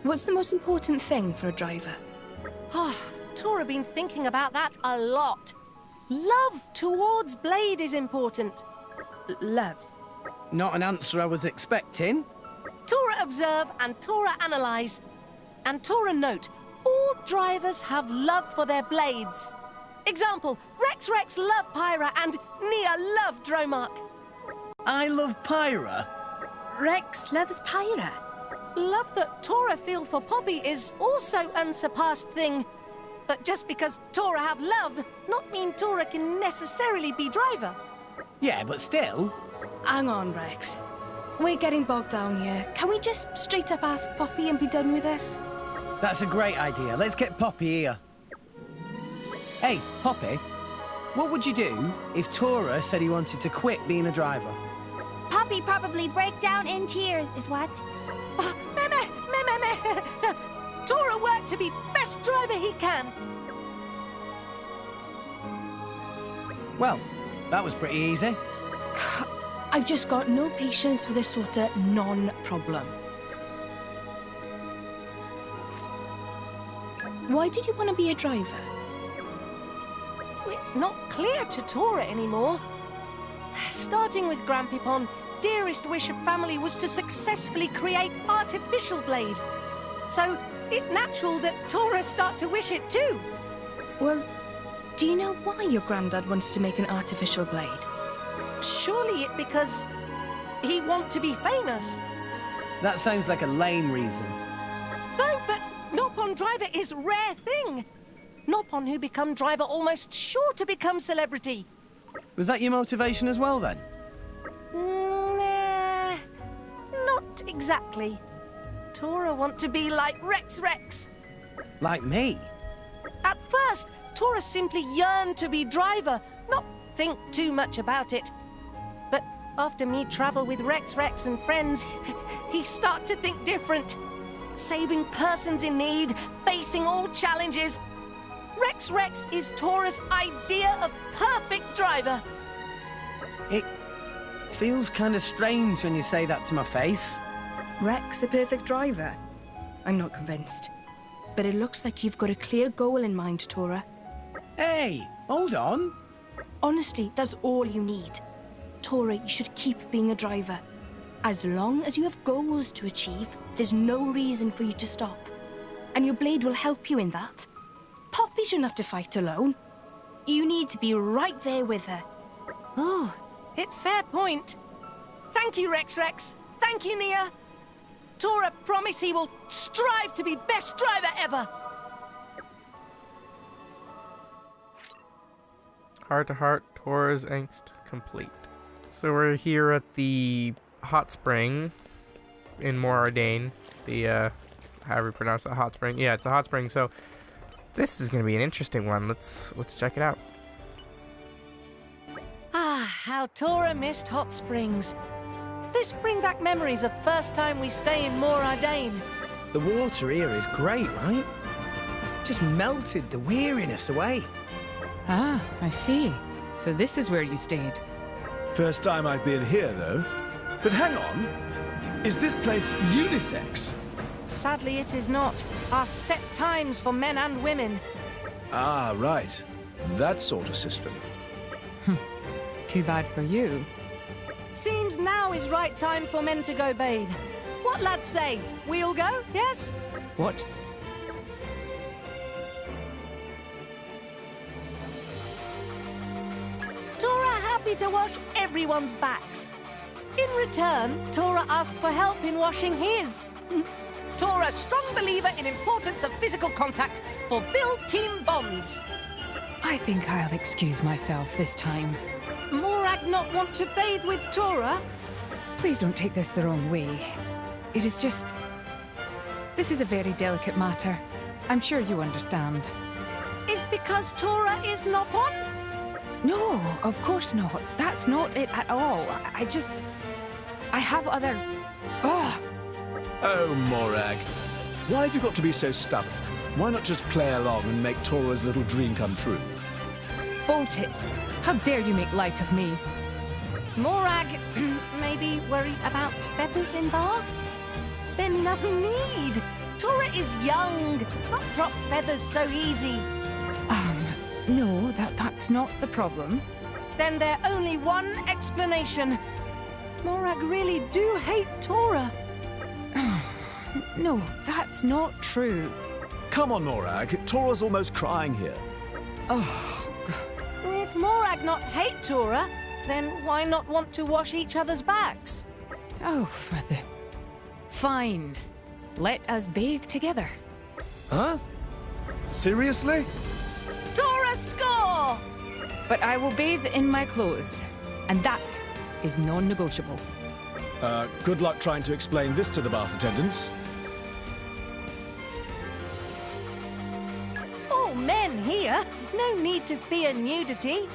What's the most important thing for a driver? Ah, Tora been thinking about that a lot. Love towards Blade is important. Love. Not an answer I was expecting. Tora observe and Tora analyze. And Tora note, all drivers have love for their blades. Example, Rex love Pyra and Nia love Dromark. I love Pyra. Rex loves Pyra. Love that Tora feel for Poppi is also unsurpassed thing. But just because Tora have love, not mean Tora can necessarily be driver. Yeah, but still. Hang on, Rex. We're getting bogged down here. Can we just straight up ask Poppi and be done with this? That's a great idea. Let's get Poppi here. Hey, Poppi, what would you do if Tora said he wanted to quit being a driver? Poppi probably break down in tears, is what? Oh, Tora work to be best driver he can. Well, that was pretty easy. I've just got no patience for this sort of non-problem. Why did you want to be a driver? We're not clear to Tora anymore. Starting with Grampipon, dearest wish of family was to successfully create artificial blade. So, it natural that Tora start to wish it too. Well, do you know why your granddad wants to make an artificial blade? Surely it because he want to be famous. That sounds like a lame reason. No, but Nopon driver is rare thing. Nopon who become driver almost sure to become celebrity. Was that your motivation as well, then? Nah, not exactly. Tora want to be like Rex. Like me? At first, Tora simply yearned to be driver, not think too much about it. But after me travel with Rex and friends, he start to think different. Saving persons in need, facing all challenges. Rex is Tora's idea of perfect driver. feels kind of strange when you say that to my face. Rex a perfect driver? I'm not convinced. But it looks like you've got a clear goal in mind, Tora. Hey, hold on. Honestly, that's all you need. Tora, you should keep being a driver. As long as you have goals to achieve, there's no reason for you to stop. And your blade will help you in that. Poppi shouldn't have to fight alone. You need to be right there with her. Oh, it's fair point. Thank you, Rex. Thank you, Nia. Tora promise he will strive to be best driver ever. Heart to heart, Tora's angst complete. So we're here at the hot spring in Moradane. The, however you pronounce it, hot spring. Yeah, it's a hot spring, so this is going to be an interesting one. Let's check it out. Ah, how Tora missed hot springs. This bring back memories of first time we stay in Moradane. The water here is great, right? Just melted the weariness away. Ah, I see. So this is where you stayed. First time I've been here, though. But hang on. Is this place unisex? Sadly, it is not. Our set times for men and women. Ah, right. That sort of system. Too bad for you. Seems now is right time for men to go bathe. What lads say? We'll go, yes? What? Tora happy to wash everyone's backs. In return, Tora asked for help in washing his. Tora, strong believer in importance of physical contact for build team bonds. I think I'll excuse myself this time. Morag not want to bathe with Tora? Please don't take this the wrong way. It is just... This is a very delicate matter. I'm sure you understand. Is because Tora is Nopon? No, of course not. That's not it at all. I have other... Ugh! Oh, Morag. Why have you got to be so stubborn? Why not just play along and make Tora's little dream come true? Bolt it! How dare you make light of me? Morag, maybe worried about feathers in bath? Then no need. Tora is young, not drop feathers so easy. No, that's not the problem. Then there only one explanation. Morag really do hate Tora. No, that's not true. Come on, Morag. Tora's almost crying here. Oh, If Morag not hate Tora, then why not want to wash each other's backs? oh, for the... Fine. Let us bathe together. Huh? Seriously? Tora score! But I will bathe in my clothes. And that is non-negotiable. Good luck trying to explain this to the bath attendants. All men here. No need to fear nudity.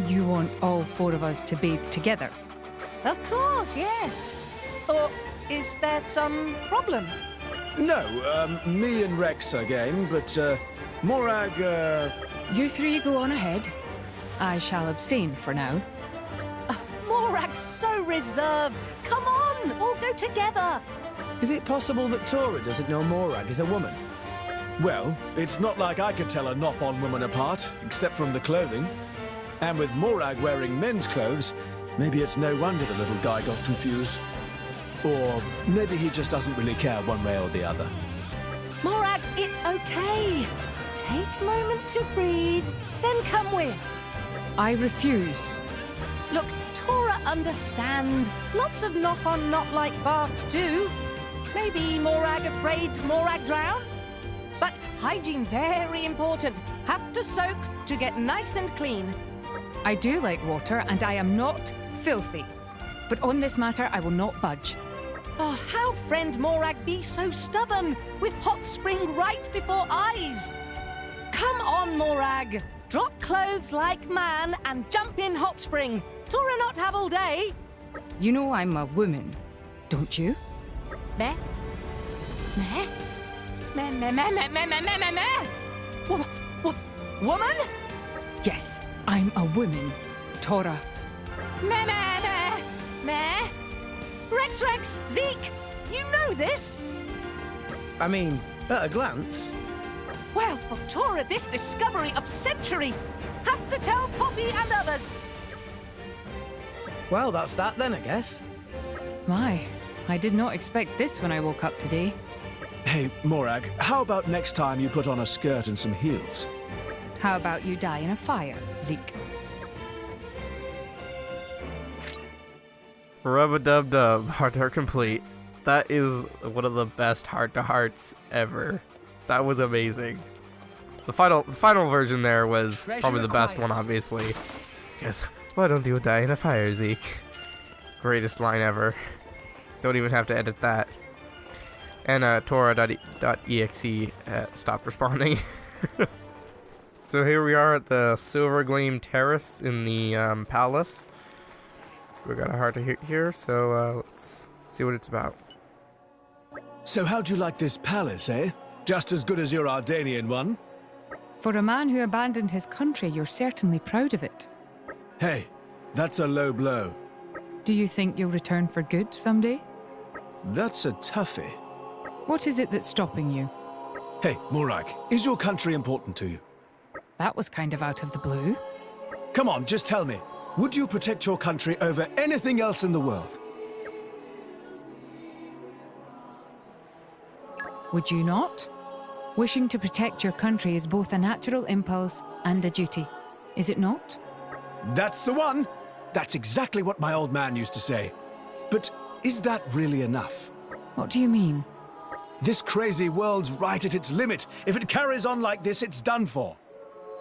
You want all four of us to bathe together? Of course, yes. Or is there some problem? No, me and Rex are game, but, Morag, You three go on ahead. I shall abstain for now. Morag's so reserved. Come on, all go together. Is it possible that Tora doesn't know Morag is a woman? Well, it's not like I could tell a Nopon woman apart, except from the clothing. And with Morag wearing men's clothes, maybe it's no wonder the little guy got confused. Or maybe he just doesn't really care one way or the other. Morag, it's okay. Take a moment to breathe, then come with. I refuse. Look, Tora understand. Lots of Nopon not like baths too. Maybe Morag afraid Morag drown? But hygiene very important. Have to soak to get nice and clean. I do like water, and I am not filthy. But on this matter, I will not budge. Oh, how friend Morag be so stubborn, with hot spring right before eyes? Come on, Morag. Drop clothes like man and jump in hot spring. Tora not have all day. You know I'm a woman, don't you? Meh? Meh? Meh, meh, meh, meh, meh, meh, meh, meh, meh. Woman? Yes, I'm a woman, Tora. Meh, meh, meh. nightmare! Rex, Zeke, you know this? I mean, at a glance. Well, for Tora, this discovery of century. Have to tell Poppi and others. Well, that's that then, I guess. My, I did not expect this when I woke up today. Hey, Morag, how about next time you put on a skirt and some heels? How about you die in a fire, Zeke? Rub-a-dub-dub, heart complete. That is one of the best heart-to-hearts ever. That was amazing. The final version there was probably the best one, obviously. Because, why don't you die in a fire, Zeke? Greatest line ever. Don't even have to edit that. And Tora.exe stopped responding. So here we are at the Silver Gleam Terrace in the palace. We got a heart to hit here, so let's see what it's about. So how'd you like this palace, eh? Just as good as your Ardanian one? For a man who abandoned his country, you're certainly proud of it. Hey, that's a low blow. Do you think you'll return for good someday? That's a toughie. What is it that's stopping you? Hey, Morag, is your country important to you? That was kind of out of the blue. Come on, just tell me. Would you protect your country over anything else in the world? Would you not? Wishing to protect your country is both a natural impulse and a duty, is it not? That's the one! That's exactly what my old man used to say. But is that really enough? What do you mean? This crazy world's right at its limit. If it carries on like this, it's done for.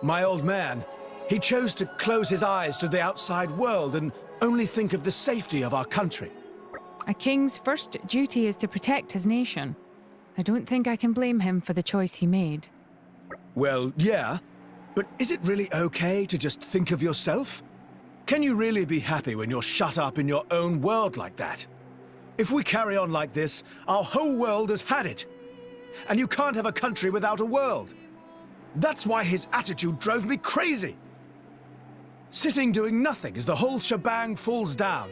My old man, he chose to close his eyes to the outside world and only think of the safety of our country. A king's first duty is to protect his nation. I don't think I can blame him for the choice he made. Well, yeah, but is it really okay to just think of yourself? Can you really be happy when you're shut up in your own world like that? If we carry on like this, our whole world has had it. And you can't have a country without a world. That's why his attitude drove me crazy. Sitting doing nothing as the whole shebang falls down.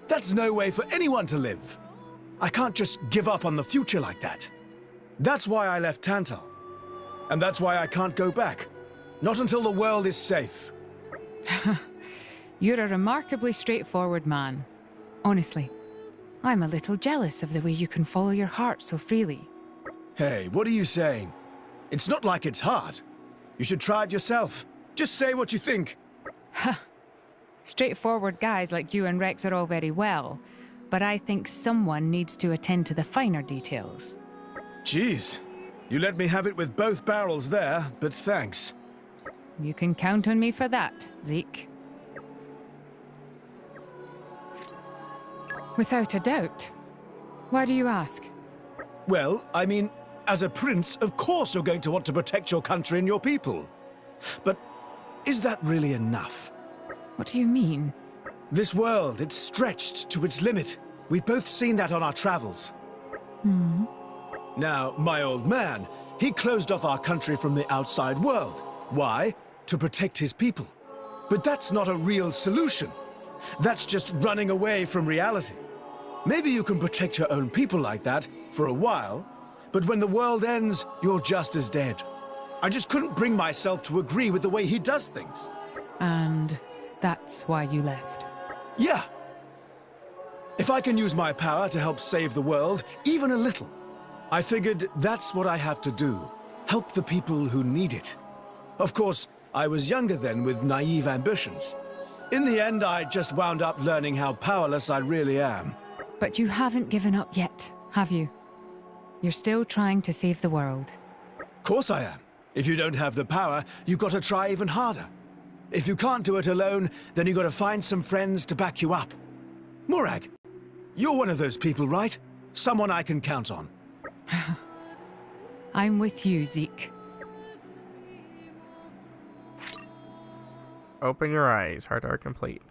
That's no way for anyone to live. I can't just give up on the future like that. That's why I left Tantal. And that's why I can't go back. Not until the world is safe. You're a remarkably straightforward man. Honestly, I'm a little jealous of the way you can follow your heart so freely. Hey, what are you saying? It's not like it's hard. You should try it yourself. Just say what you think. Straightforward guys like you and Rex are all very well, but I think someone needs to attend to the finer details. Jeez, you let me have it with both barrels there, but thanks. You can count on me for that, Zeke. Without a doubt. Why do you ask? Well, I mean, as a prince, of course you're going to want to protect your country and your people. But is that really enough? What do you mean? This world, it's stretched to its limit. We've both seen that on our travels. Hmm. Now, my old man, he closed off our country from the outside world. Why? To protect his people. But that's not a real solution. That's just running away from reality. Maybe you can protect your own people like that for a while, but when the world ends, you're just as dead. I just couldn't bring myself to agree with the way he does things. And that's why you left? Yeah. If I can use my power to help save the world, even a little, I figured that's what I have to do. Help the people who need it. Of course, I was younger then with naive ambitions. In the end, I just wound up learning how powerless I really am. But you haven't given up yet, have you? You're still trying to save the world. Of course I am. If you don't have the power, you've got to try even harder. If you can't do it alone, then you've got to find some friends to back you up. Morag, you're one of those people, right? Someone I can count on. I'm with you, Zeke. Open your eyes, heart are complete.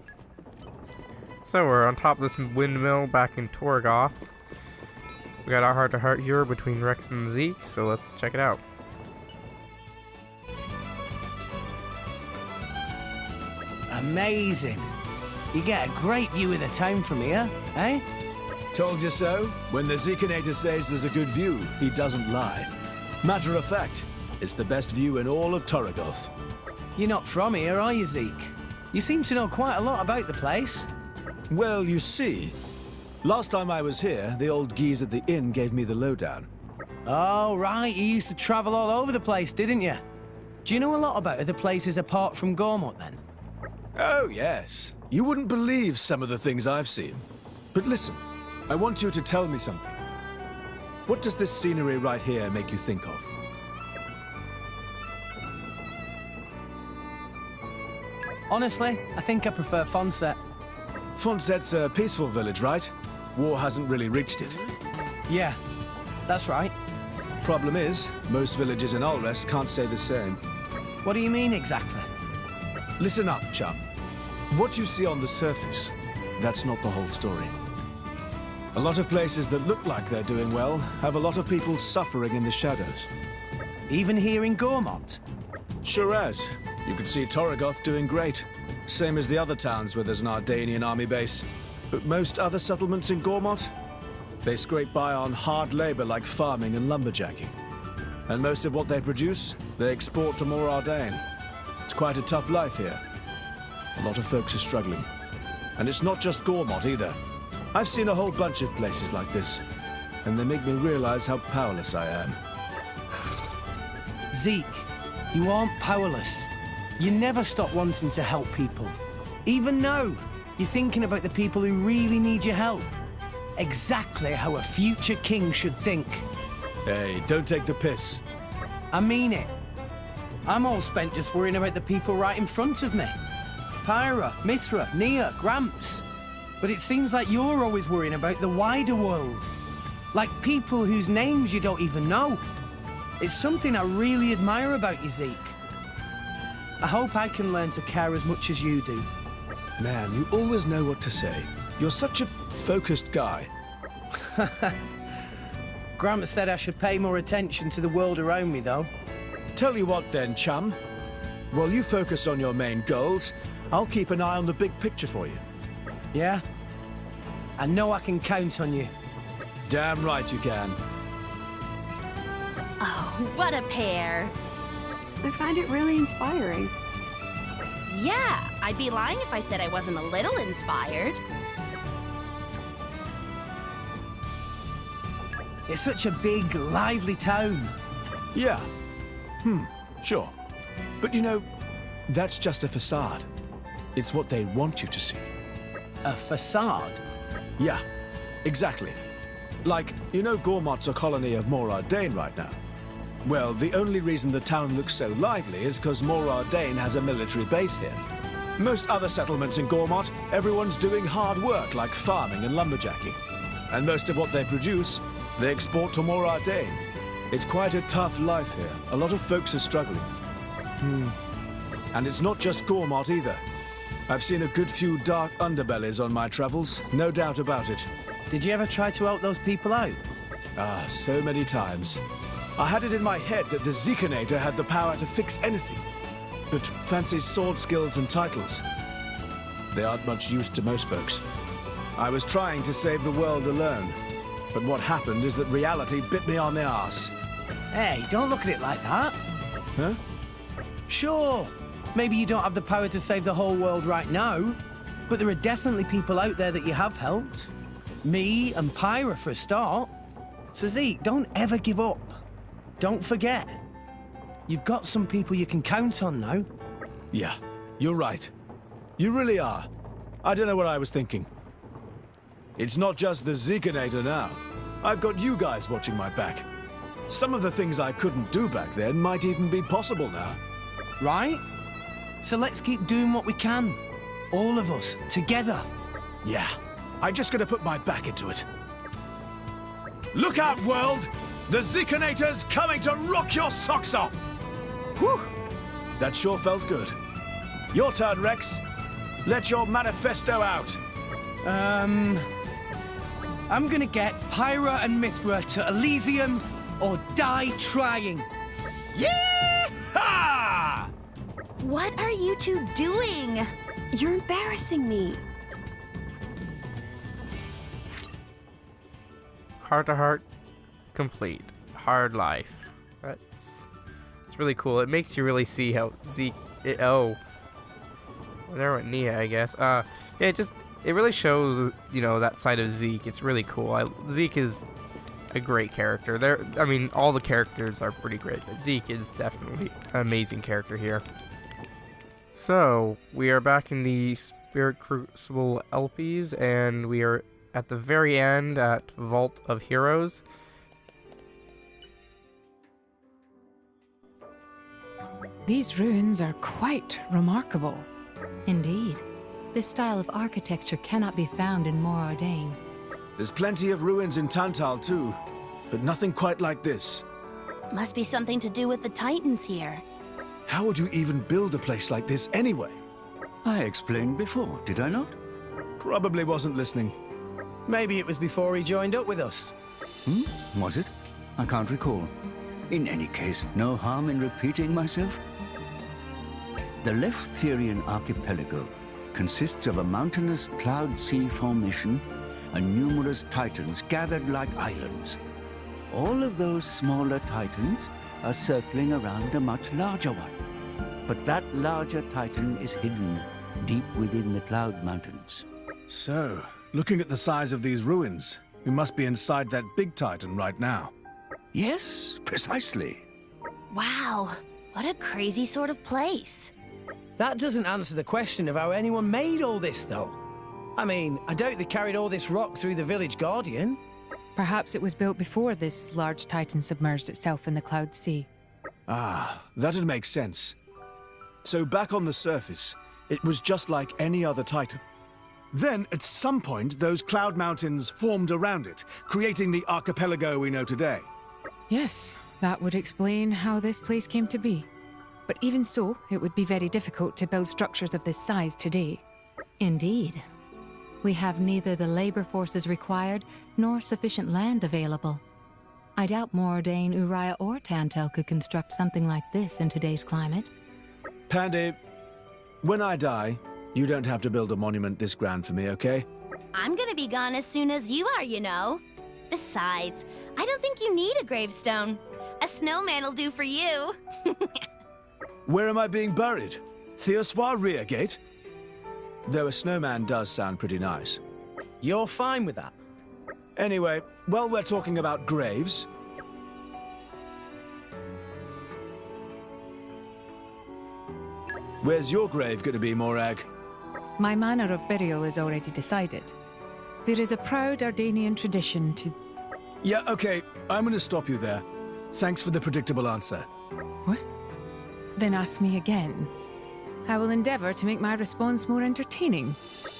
So we're on top of this windmill back in Torgoth. We got our heart-to-heart here between Rex and Zeke, so let's check it out. Amazing. You get a great view of the town from here, eh? Told you so. When the Zekinator says there's a good view, he doesn't lie. Matter of fact, it's the best view in all of Torrigoth. You're not from here, are you, Zeke? You seem to know quite a lot about the place. Well, you see, last time I was here, the old geese at the inn gave me the lowdown. Oh, right. You used to travel all over the place, didn't you? Do you know a lot about other places apart from Gormott, then? Oh, yes. You wouldn't believe some of the things I've seen. But listen, I want you to tell me something. What does this scenery right here make you think of? Honestly, I think I prefer Fonset. Fonset's a peaceful village, right? War hasn't really reached it. Yeah, that's right. Problem is, most villages in Alrest can't say the same. What do you mean exactly? Listen up, chum. What you see on the surface, that's not the whole story. A lot of places that look like they're doing well have a lot of people suffering in the shadows. Even here in Gormott? Sure as. You can see Torrigoth doing great. Same as the other towns where there's an Ardanian army base. But most other settlements in Gormott, they scrape by on hard labor like farming and lumberjacking. And most of what they produce, they export to Mor Ardain. It's quite a tough life here. A lot of folks are struggling. And it's not just Gormott either. I've seen a whole bunch of places like this, and they make me realize how powerless I am. Zeke, you aren't powerless. You never stop wanting to help people. Even now, you're thinking about the people who really need your help. Exactly how a future king should think. Hey, don't take the piss. I mean it. I'm all spent just worrying about the people right in front of me. Pyra, Mithra, Nia, Gramps. But it seems like you're always worrying about the wider world. Like people whose names you don't even know. It's something I really admire about you, Zeke. I hope I can learn to care as much as you do. Man, you always know what to say. You're such a focused guy. Gramps said I should pay more attention to the world around me, though. Tell you what then, chum. While you focus on your main goals, I'll keep an eye on the big picture for you. Yeah? I know I can count on you. Damn right you can. Oh, what a pair. I find it really inspiring. Yeah, I'd be lying if I said I wasn't a little inspired. It's such a big, lively town. Yeah. Sure. But you know, that's just a facade. It's what they want you to see. A facade? Yeah, exactly. Like, you know Gormott's a colony of Mor Ardain right now. Well, the only reason the town looks so lively is because Mor Ardain has a military base here. Most other settlements in Gormott, everyone's doing hard work like farming and lumberjacking. And most of what they produce, they export to Mor Ardain. It's quite a tough life here. A lot of folks are struggling. And it's not just Gormott either. I've seen a good few dark underbellies on my travels, no doubt about it. Did you ever try to help those people out? Ah, so many times. I had it in my head that the Zekinator had the power to fix anything. But fancy sword skills and titles, they aren't much use to most folks. I was trying to save the world alone. But what happened is that reality bit me on the arse. Hey, don't look at it like that. Huh? Sure, maybe you don't have the power to save the whole world right now, but there are definitely people out there that you have helped. Me and Pyra for a start. So Zeke, don't ever give up. Don't forget. You've got some people you can count on now. Yeah, you're right. You really are. I don't know what I was thinking. It's not just the Zekinator now. I've got you guys watching my back. Some of the things I couldn't do back then might even be possible now. Right? So let's keep doing what we can. All of us, together. Yeah, I just gotta put my back into it. Look out, world! The Zekinator's coming to rock your socks off! Whew! That sure felt good. Your turn, Rex. Let your manifesto out. I'm gonna get Pyra and Mithra to Elysium or die trying. Yeah! What are you two doing? You're embarrassing me. Heart to Heart complete. Hard Life. It's really cool. It makes you really see how Zeke. Well, there went Nia, I guess. Yeah, it really shows, you know, that side of Zeke. It's really cool. Zeke is a great character. I mean, all the characters are pretty great, but Zeke is definitely an amazing character here. So we are back in the Spirit Crucible LPs, and we are at the very end at Vault of Heroes. These ruins are quite remarkable. Indeed. This style of architecture cannot be found in Morordain. There's plenty of ruins in Tantal too, but nothing quite like this. Must be something to do with the Titans here. How would you even build a place like this anyway? I explained before, did I not? Probably wasn't listening. Maybe it was before he joined up with us. Was it? I can't recall. In any case, no harm in repeating myself. The Leftherian archipelago consists of a mountainous cloud sea formation and numerous titans gathered like islands. All of those smaller titans are circling around a much larger one. But that larger titan is hidden deep within the cloud mountains. So, looking at the size of these ruins, we must be inside that big titan right now. Yes, precisely. Wow, what a crazy sort of place. That doesn't answer the question of how anyone made all this, though. I mean, I doubt they carried all this rock through the village guardian. Perhaps it was built before this large titan submerged itself in the cloud sea. Ah, that'd make sense. So back on the surface, it was just like any other titan. Then, at some point, those cloud mountains formed around it, creating the archipelago we know today. Yes, that would explain how this place came to be. But even so, it would be very difficult to build structures of this size today. Indeed. We have neither the labor forces required, nor sufficient land available. I doubt Morordain, Uriah, or Tantal could construct something like this in today's climate. Pandy, when I die, you don't have to build a monument this grand for me, okay? I'm gonna be gone as soon as you are, you know. Besides, I don't think you need a gravestone. A snowman'll do for you. Where am I being buried? Theoswar Reargate? Though a snowman does sound pretty nice. You're fine with that? Anyway, while we're talking about graves... Where's your grave gonna be, Morag? My manner of burial is already decided. There is a proud Ardanian tradition to... Yeah, okay, I'm gonna stop you there. Thanks for the predictable answer. What? Then ask me again. I will endeavor to make my response more entertaining.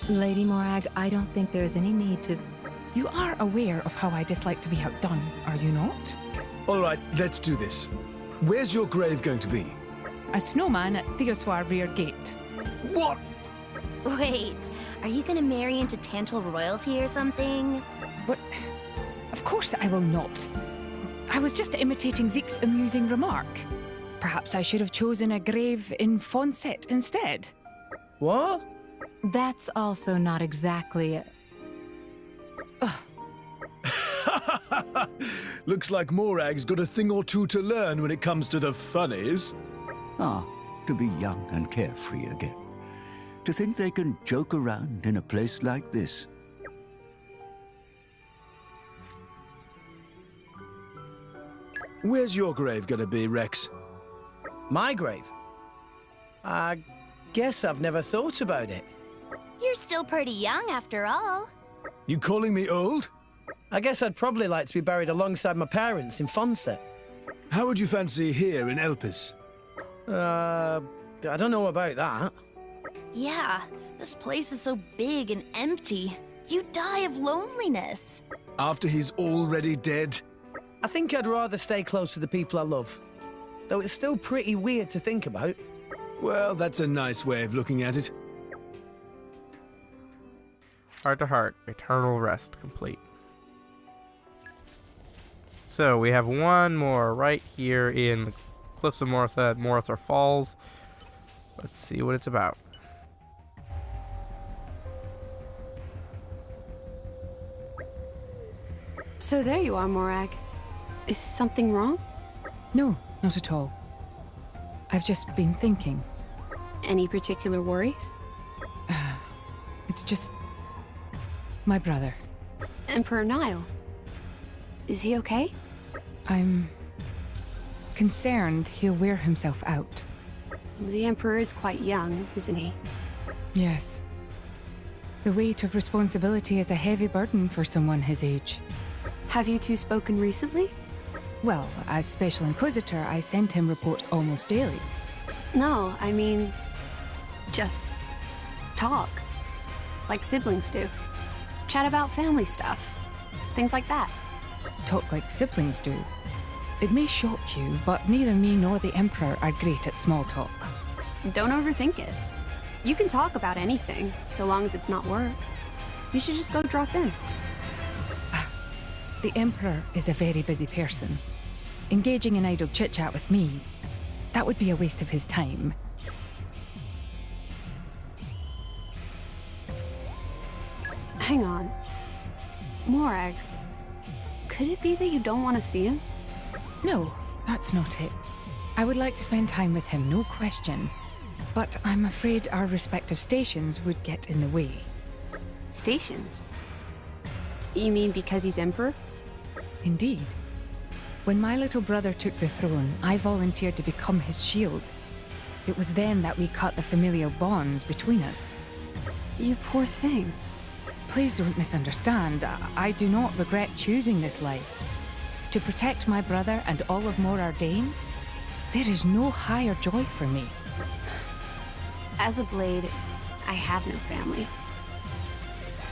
Lady Morag, I don't think there is any need to... You are aware of how I dislike to be outdone, are you not? All right, let's do this. Where's your grave going to be? A snowman at Theoswar Reargate. What? Wait, are you gonna marry into Tantal royalty or something? What? Of course I will not. I was just imitating Zeke's amusing remark. Perhaps I should have chosen a grave in Fonset instead. What? That's also not exactly a... Looks like Morag's got a thing or two to learn when it comes to the funnies. Ah, to be young and carefree again. To think they can joke around in a place like this. Where's your grave gonna be, Rex? My grave? I guess I've never thought about it. You're still pretty young after all. You calling me old? I guess I'd probably like to be buried alongside my parents in Fonset. How would you fancy here in Elpis? I don't know about that. Yeah, this place is so big and empty. You die of loneliness. After he's already dead? I think I'd rather stay close to the people I love. Though it's still pretty weird to think about. Well, that's a nice way of looking at it. Heart to Heart, Eternal Rest complete. So we have one more right here in the Cliffs of Mortha at Mortha Falls. Let's see what it's about. So there you are, Morag. Is something wrong? No, not at all. I've just been thinking. Any particular worries? It's just... my brother. Emperor Nile. Is he okay? I'm... concerned he'll wear himself out. The Emperor is quite young, isn't he? Yes. The weight of responsibility is a heavy burden for someone his age. Have you two spoken recently? Well, as Special Inquisitor, I send him reports almost daily. No, I mean... just... talk. Like siblings do. Chat about family stuff. Things like that. Talk like siblings do. It may shock you, but neither me nor the Emperor are great at small talk. Don't overthink it. You can talk about anything, so long as it's not work. You should just go drop in. The Emperor is a very busy person. Engaging in idle chit-chat with me, that would be a waste of his time. Hang on. Morag, could it be that you don't want to see him? No, that's not it. I would like to spend time with him, no question. But I'm afraid our respective stations would get in the way. Stations? You mean because he's Emperor? Indeed. When my little brother took the throne, I volunteered to become his shield. It was then that we cut the familial bonds between us. You poor thing. Please don't misunderstand. I do not regret choosing this life. To protect my brother and all of Mor Ardain, there is no higher joy for me. As a blade, I have no family.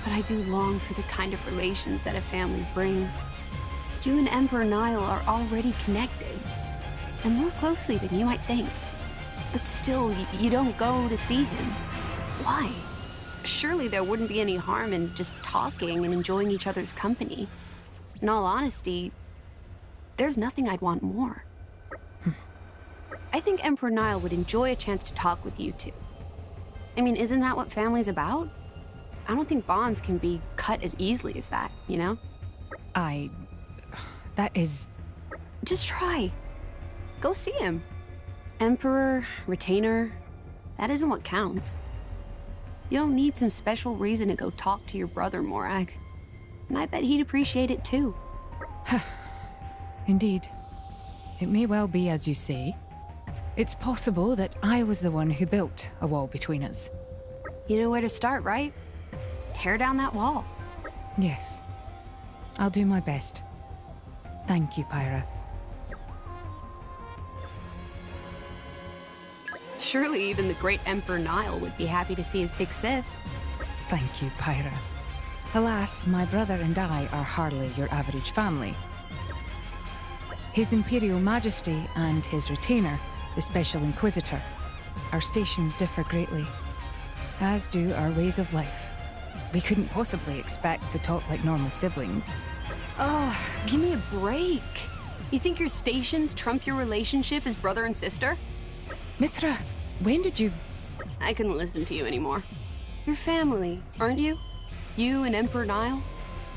But I do long for the kind of relations that a family brings. You and Emperor Nile are already connected, and more closely than you might think. But still, you don't go to see him. Why? Surely there wouldn't be any harm in just talking and enjoying each other's company. In all honesty, there's nothing I'd want more. I think Emperor Nile would enjoy a chance to talk with you two. I mean, isn't that what family's about? I don't think bonds can be cut as easily as that, you know? That is... Just try. Go see him. Emperor, retainer, that isn't what counts. You don't need some special reason to go talk to your brother, Morag. And I bet he'd appreciate it too. Indeed. It may well be as you say. It's possible that I was the one who built a wall between us. You know where to start, right? Tear down that wall. Yes. I'll do my best. Thank you, Pyra. Surely even the great Emperor Nile would be happy to see his big sis. Thank you, Pyra. Alas, my brother and I are hardly your average family. His Imperial Majesty and his retainer, the Special Inquisitor, our stations differ greatly, as do our ways of life. We couldn't possibly expect to talk like normal siblings. Oh, give me a break. You think your stations trump your relationship as brother and sister? Mithra, when did you... I couldn't listen to you anymore. You're family, aren't you? You and Emperor Nile?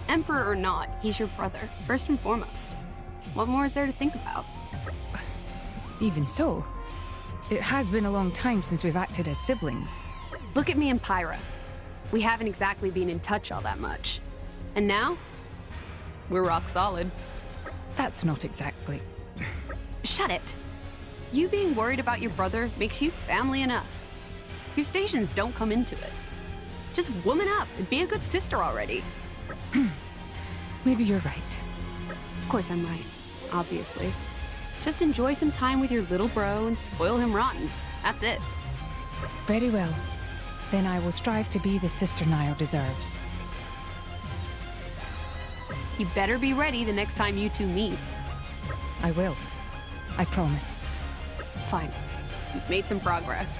Emperor or not, he's your brother, first and foremost. What more is there to think about? Even so, it has been a long time since we've acted as siblings. Look at me and Pyra. We haven't exactly been in touch all that much. And now, we're rock solid. That's not exactly... Shut it! You being worried about your brother makes you family enough. Your stations don't come into it. Just woman up and be a good sister already. Maybe you're right. Of course I'm right, obviously. Just enjoy some time with your little bro and spoil him rotten. That's it. Very well. Then I will strive to be the sister Nile deserves. You better be ready the next time you two meet. I will. I promise. Fine. You've made some progress.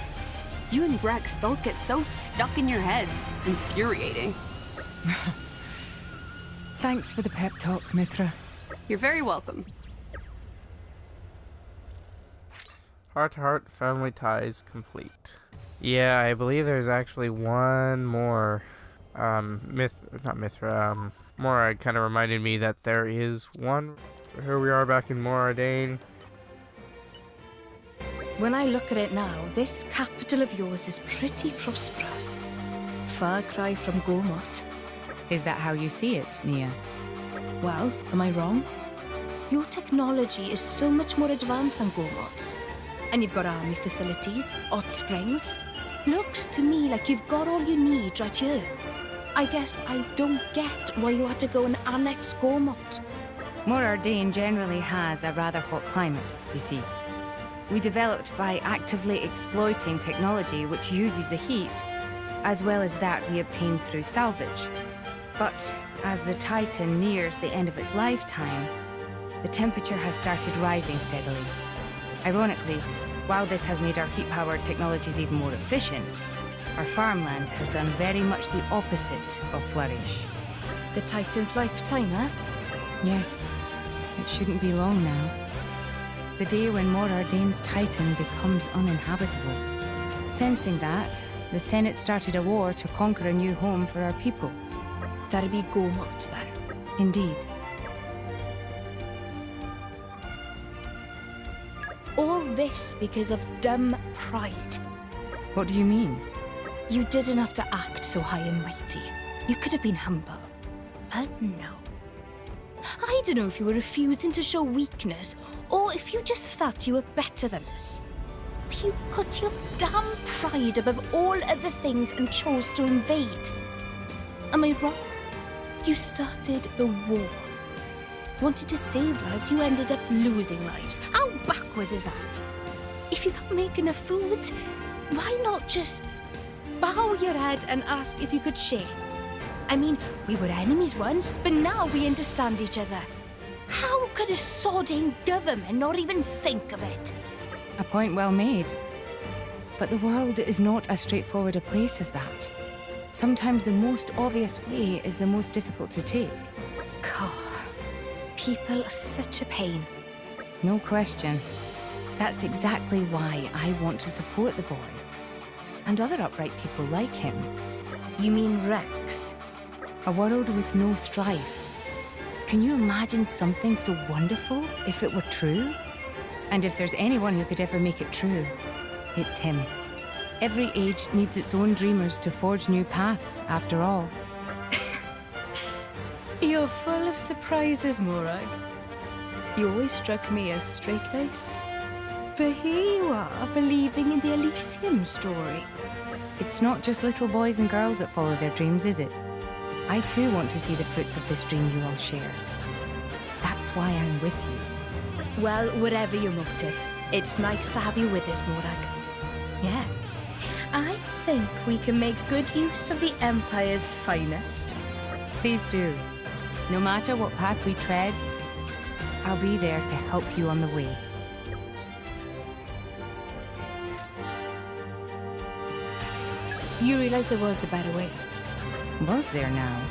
You and Rex both get so stuck in your heads. It's infuriating. Thanks for the pep talk, Mithra. You're very welcome. Heart-to-heart family ties complete. Yeah, I believe there's actually one more, Morag kind of reminded me that there is one. So here we are back in Moradane. When I look at it now, this capital of yours is pretty prosperous. Far cry from Gormott. Is that how you see it, Nia? Well, am I wrong? Your technology is so much more advanced than Gormott's. And you've got army facilities, hot springs. Looks to me like you've got all you need right here. I guess I don't get why you had to go and annex Gormott. Moradane generally has a rather hot climate, you see. We developed by actively exploiting technology which uses the heat, as well as that we obtain through salvage. But as the Titan nears the end of its lifetime, the temperature has started rising steadily. Ironically, while this has made our heat-powered technologies even more efficient, our farmland has done very much the opposite of flourish. The Titan's lifetime, huh? Yes, it shouldn't be long now. The day when Moradane's Titan becomes uninhabitable. Sensing that, the Senate started a war to conquer a new home for our people. That'd be Gormott, then. Indeed. All this because of dumb pride. What do you mean? You didn't have to act so high and mighty. You could have been humble. But no. I don't know if you were refusing to show weakness, or if you just felt you were better than us. You put your damn pride above all other things and chose to invade. Am I wrong? You started the war. Wanted to save lives, you ended up losing lives. How backwards is that? If you can't make enough food, why not just bow your head and ask if you could share? I mean, we were enemies once, but now we understand each other. How could a sodding government not even think of it? A point well made. But the world is not as straightforward a place as that. Sometimes the most obvious way is the most difficult to take. God, people are such a pain. No question. That's exactly why I want to support the boy. And other upright people like him. You mean Rex? A world with no strife. Can you imagine something so wonderful if it were true? And if there's anyone who could ever make it true, it's him. Every age needs its own dreamers to forge new paths, after all. You're full of surprises, Morag. You always struck me as straight-laced. But here you are, believing in the Elysium story. It's not just little boys and girls that follow their dreams, is it? I too want to see the fruits of this dream you all share. That's why I'm with you. Well, whatever your motive, it's nice to have you with us, Morag. Yeah. I think we can make good use of the Empire's finest. Please do. No matter what path we tread, I'll be there to help you on the way. You realize there was a better way? Was there now?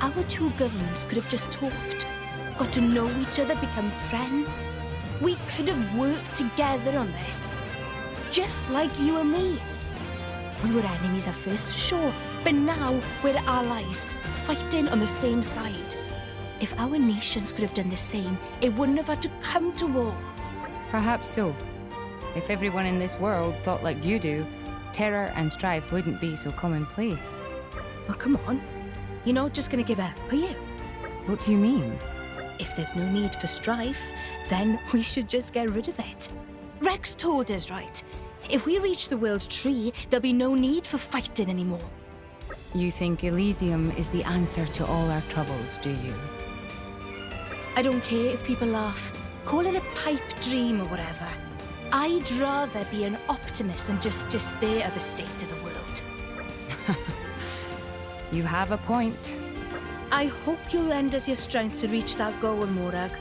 Our two governments could have just talked, got to know each other, become friends. We could have worked together on this. Just like you and me. We were enemies at first, sure, but now we're allies, fighting on the same side. If our nations could have done the same, it wouldn't have had to come to war. Perhaps so. If everyone in this world thought like you do, terror and strife wouldn't be so commonplace. Well, come on. You're not just gonna give up, are you? What do you mean? If there's no need for strife, then we should just get rid of it. Rex told us, right? If we reach the World Tree, there'll be no need for fighting anymore. You think Elysium is the answer to all our troubles, do you? I don't care if people laugh. Call it a pipe dream or whatever. I'd rather be an optimist than just despair of the state of the world. You have a point. I hope you'll lend us your strength to reach that goal, Morag.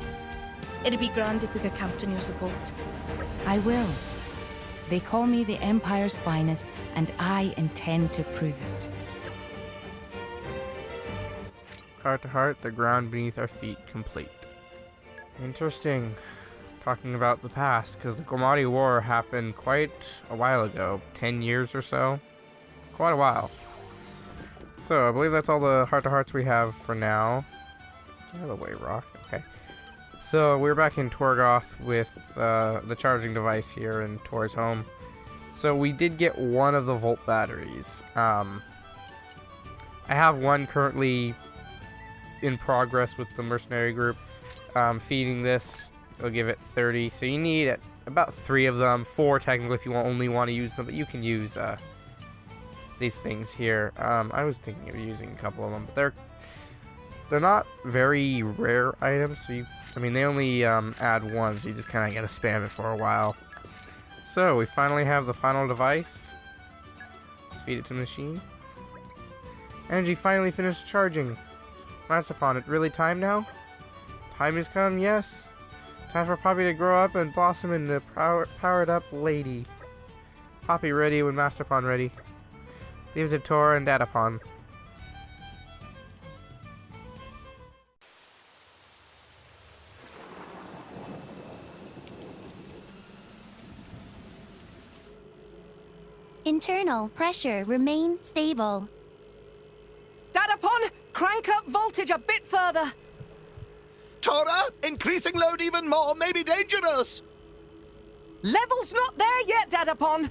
It'd be grand if we could count on your support. I will. They call me the Empire's finest, and I intend to prove it. Heart to heart, the ground beneath our feet complete. Interesting. Talking about the past, because the Gormati War happened quite a while ago, 10 years or so. Quite a while. So I believe that's all the heart-to-hearts we have for now. Get out of the way, Rock. Okay. So we're back in Torgoth with the charging device here in Tor's home. So we did get one of the Volt batteries. I have one currently in progress with the mercenary group. Feeding this, it'll give it 30. So you need about 3 of them, 4 technically if you only want to use them, but you can use these things here. I was thinking of using a couple of them, but they're not very rare items. So they only add 1, so you just kind of gotta spam it for a while. So we finally have the final device. Let's feed it to the machine. Energy finally finished charging. Mastapon, it really time now? Time has come, yes. Time for Poppi to grow up and blossom into a powered up lady. Poppi ready when Mastapon ready. Leaves it Tora and Datapon. Internal pressure remain stable. Datapon, crank up voltage a bit further. Tora, increasing load even more may be dangerous. Level's not there yet, Datapon.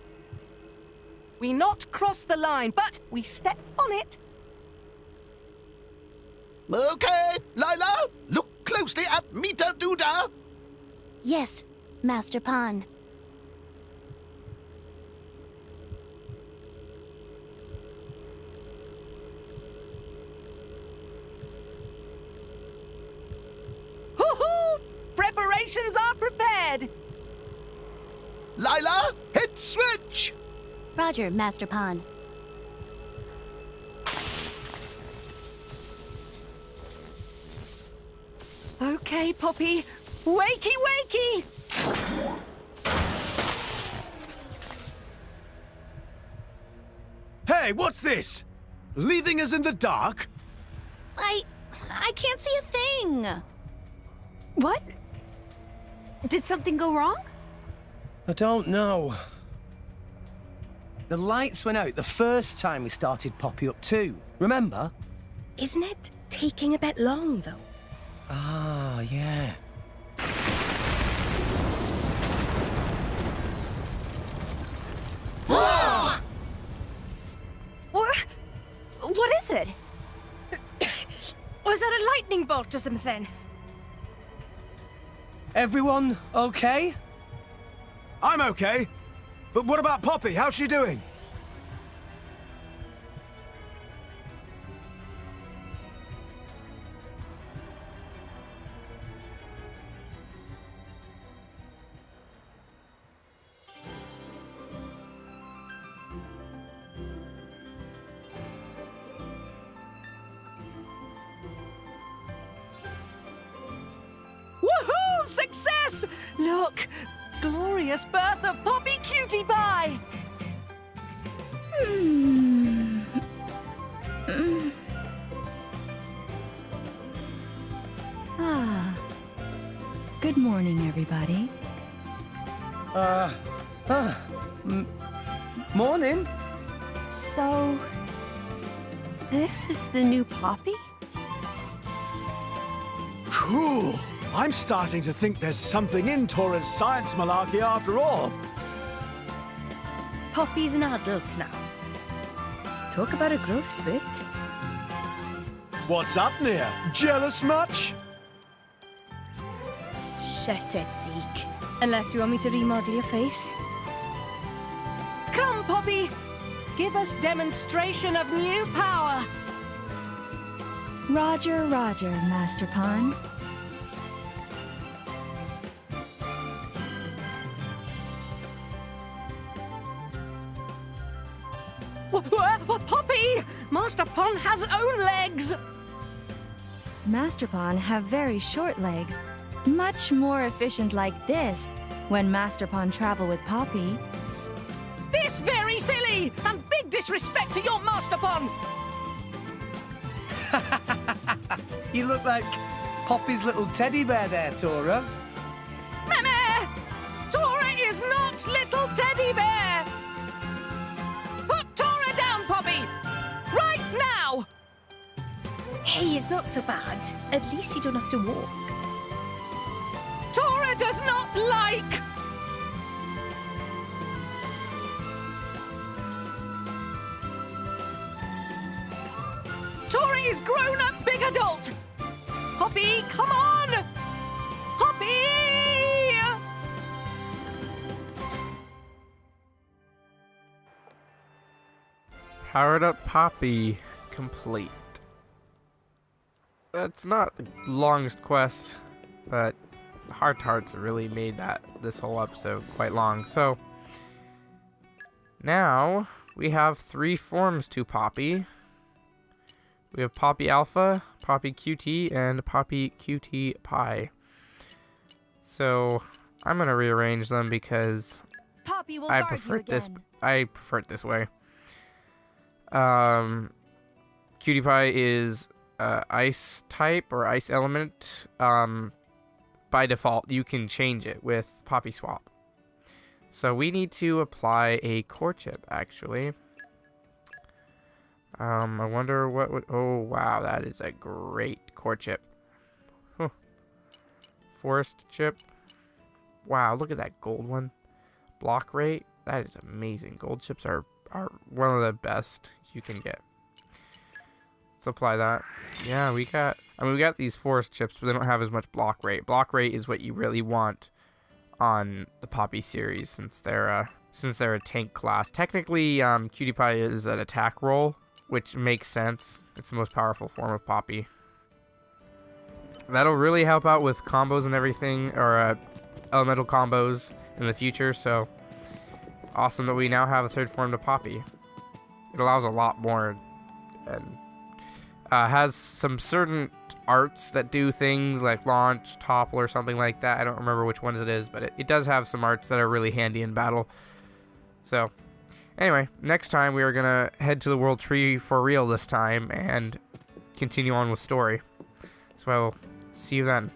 We not cross the line, but we step on it. Okay, Lila, look closely at Meter Duda. Yes, Master Pan. Hoo-hoo! Preparations are prepared. Lila, hit switch. Roger, Master Pan. Okay, Poppi. Wakey, wakey! Hey, what's this? Leaving us in the dark? I can't see a thing. What? Did something go wrong? I don't know. The lights went out the first time we started Poppi up too. Remember? Isn't it taking a bit long, though? Ah, yeah. What is it? Was that a lightning bolt or something? Everyone okay? I'm okay. But what about Poppi? How's she doing? Woohoo! Success! Look! Glorious birth of Poppi Cutie Pie! Good morning, everybody. Morning. So, this is the new Poppi? Cool. I'm starting to think there's something in Tora's science malarkey after all. Poppi's an adult now. Talk about a growth spurt. What's up, Nia? Jealous much? Shut it, Zeke. Unless you want me to remodel your face. Come, Poppi! Give us demonstration of new power! Roger, Roger, Master Pan. Poppi! Master Pon has own legs! Master Pan have very short legs. Much more efficient like this when Master Pan travel with Poppi. This very silly and big disrespect to your Master Pon! You look like Poppi's little teddy bear there, Tora. Meme! Tora is not little teddy bear! Put Tora down, Poppi! Right now! Hey, it's not so bad. At least you don't have to walk. Tora does not like... Tora is grown-up big adult! Poppi, come on! Poppi! Powered up Poppi complete. That's not the longest quest, but Heart to Hearts really made this whole episode quite long. So now we have 3 forms to Poppi. We have Poppi Alpha, Poppi QT, and Poppi QT Pi. So I'm gonna rearrange them because Poppi will I guard prefer you this. again. I prefer it this way. Cutie Pie is ice type or ice element. By default, you can change it with Poppi Swap. So we need to apply a core chip, actually. I wonder what would... Oh, wow, that is a great core chip. Huh. Forest chip. Wow, look at that gold one. Block rate. That is amazing. Gold chips are one of the best you can get. Let's apply that. Yeah, we got these forest chips, but they don't have as much block rate. Block rate is what you really want on the Poppi series, since they're a tank class. Technically, Cutie Pie is an attack role, which makes sense. It's the most powerful form of Poppi. That'll really help out with combos and everything, or elemental combos in the future. So it's awesome that we now have a 3rd form to Poppi. It allows a lot more, and has some certain arts that do things like launch, topple, or something like that. I don't remember which ones it is, but it does have some arts that are really handy in battle. So anyway, next time we are going to head to the World Tree for real this time and continue on with story. So I will see you then.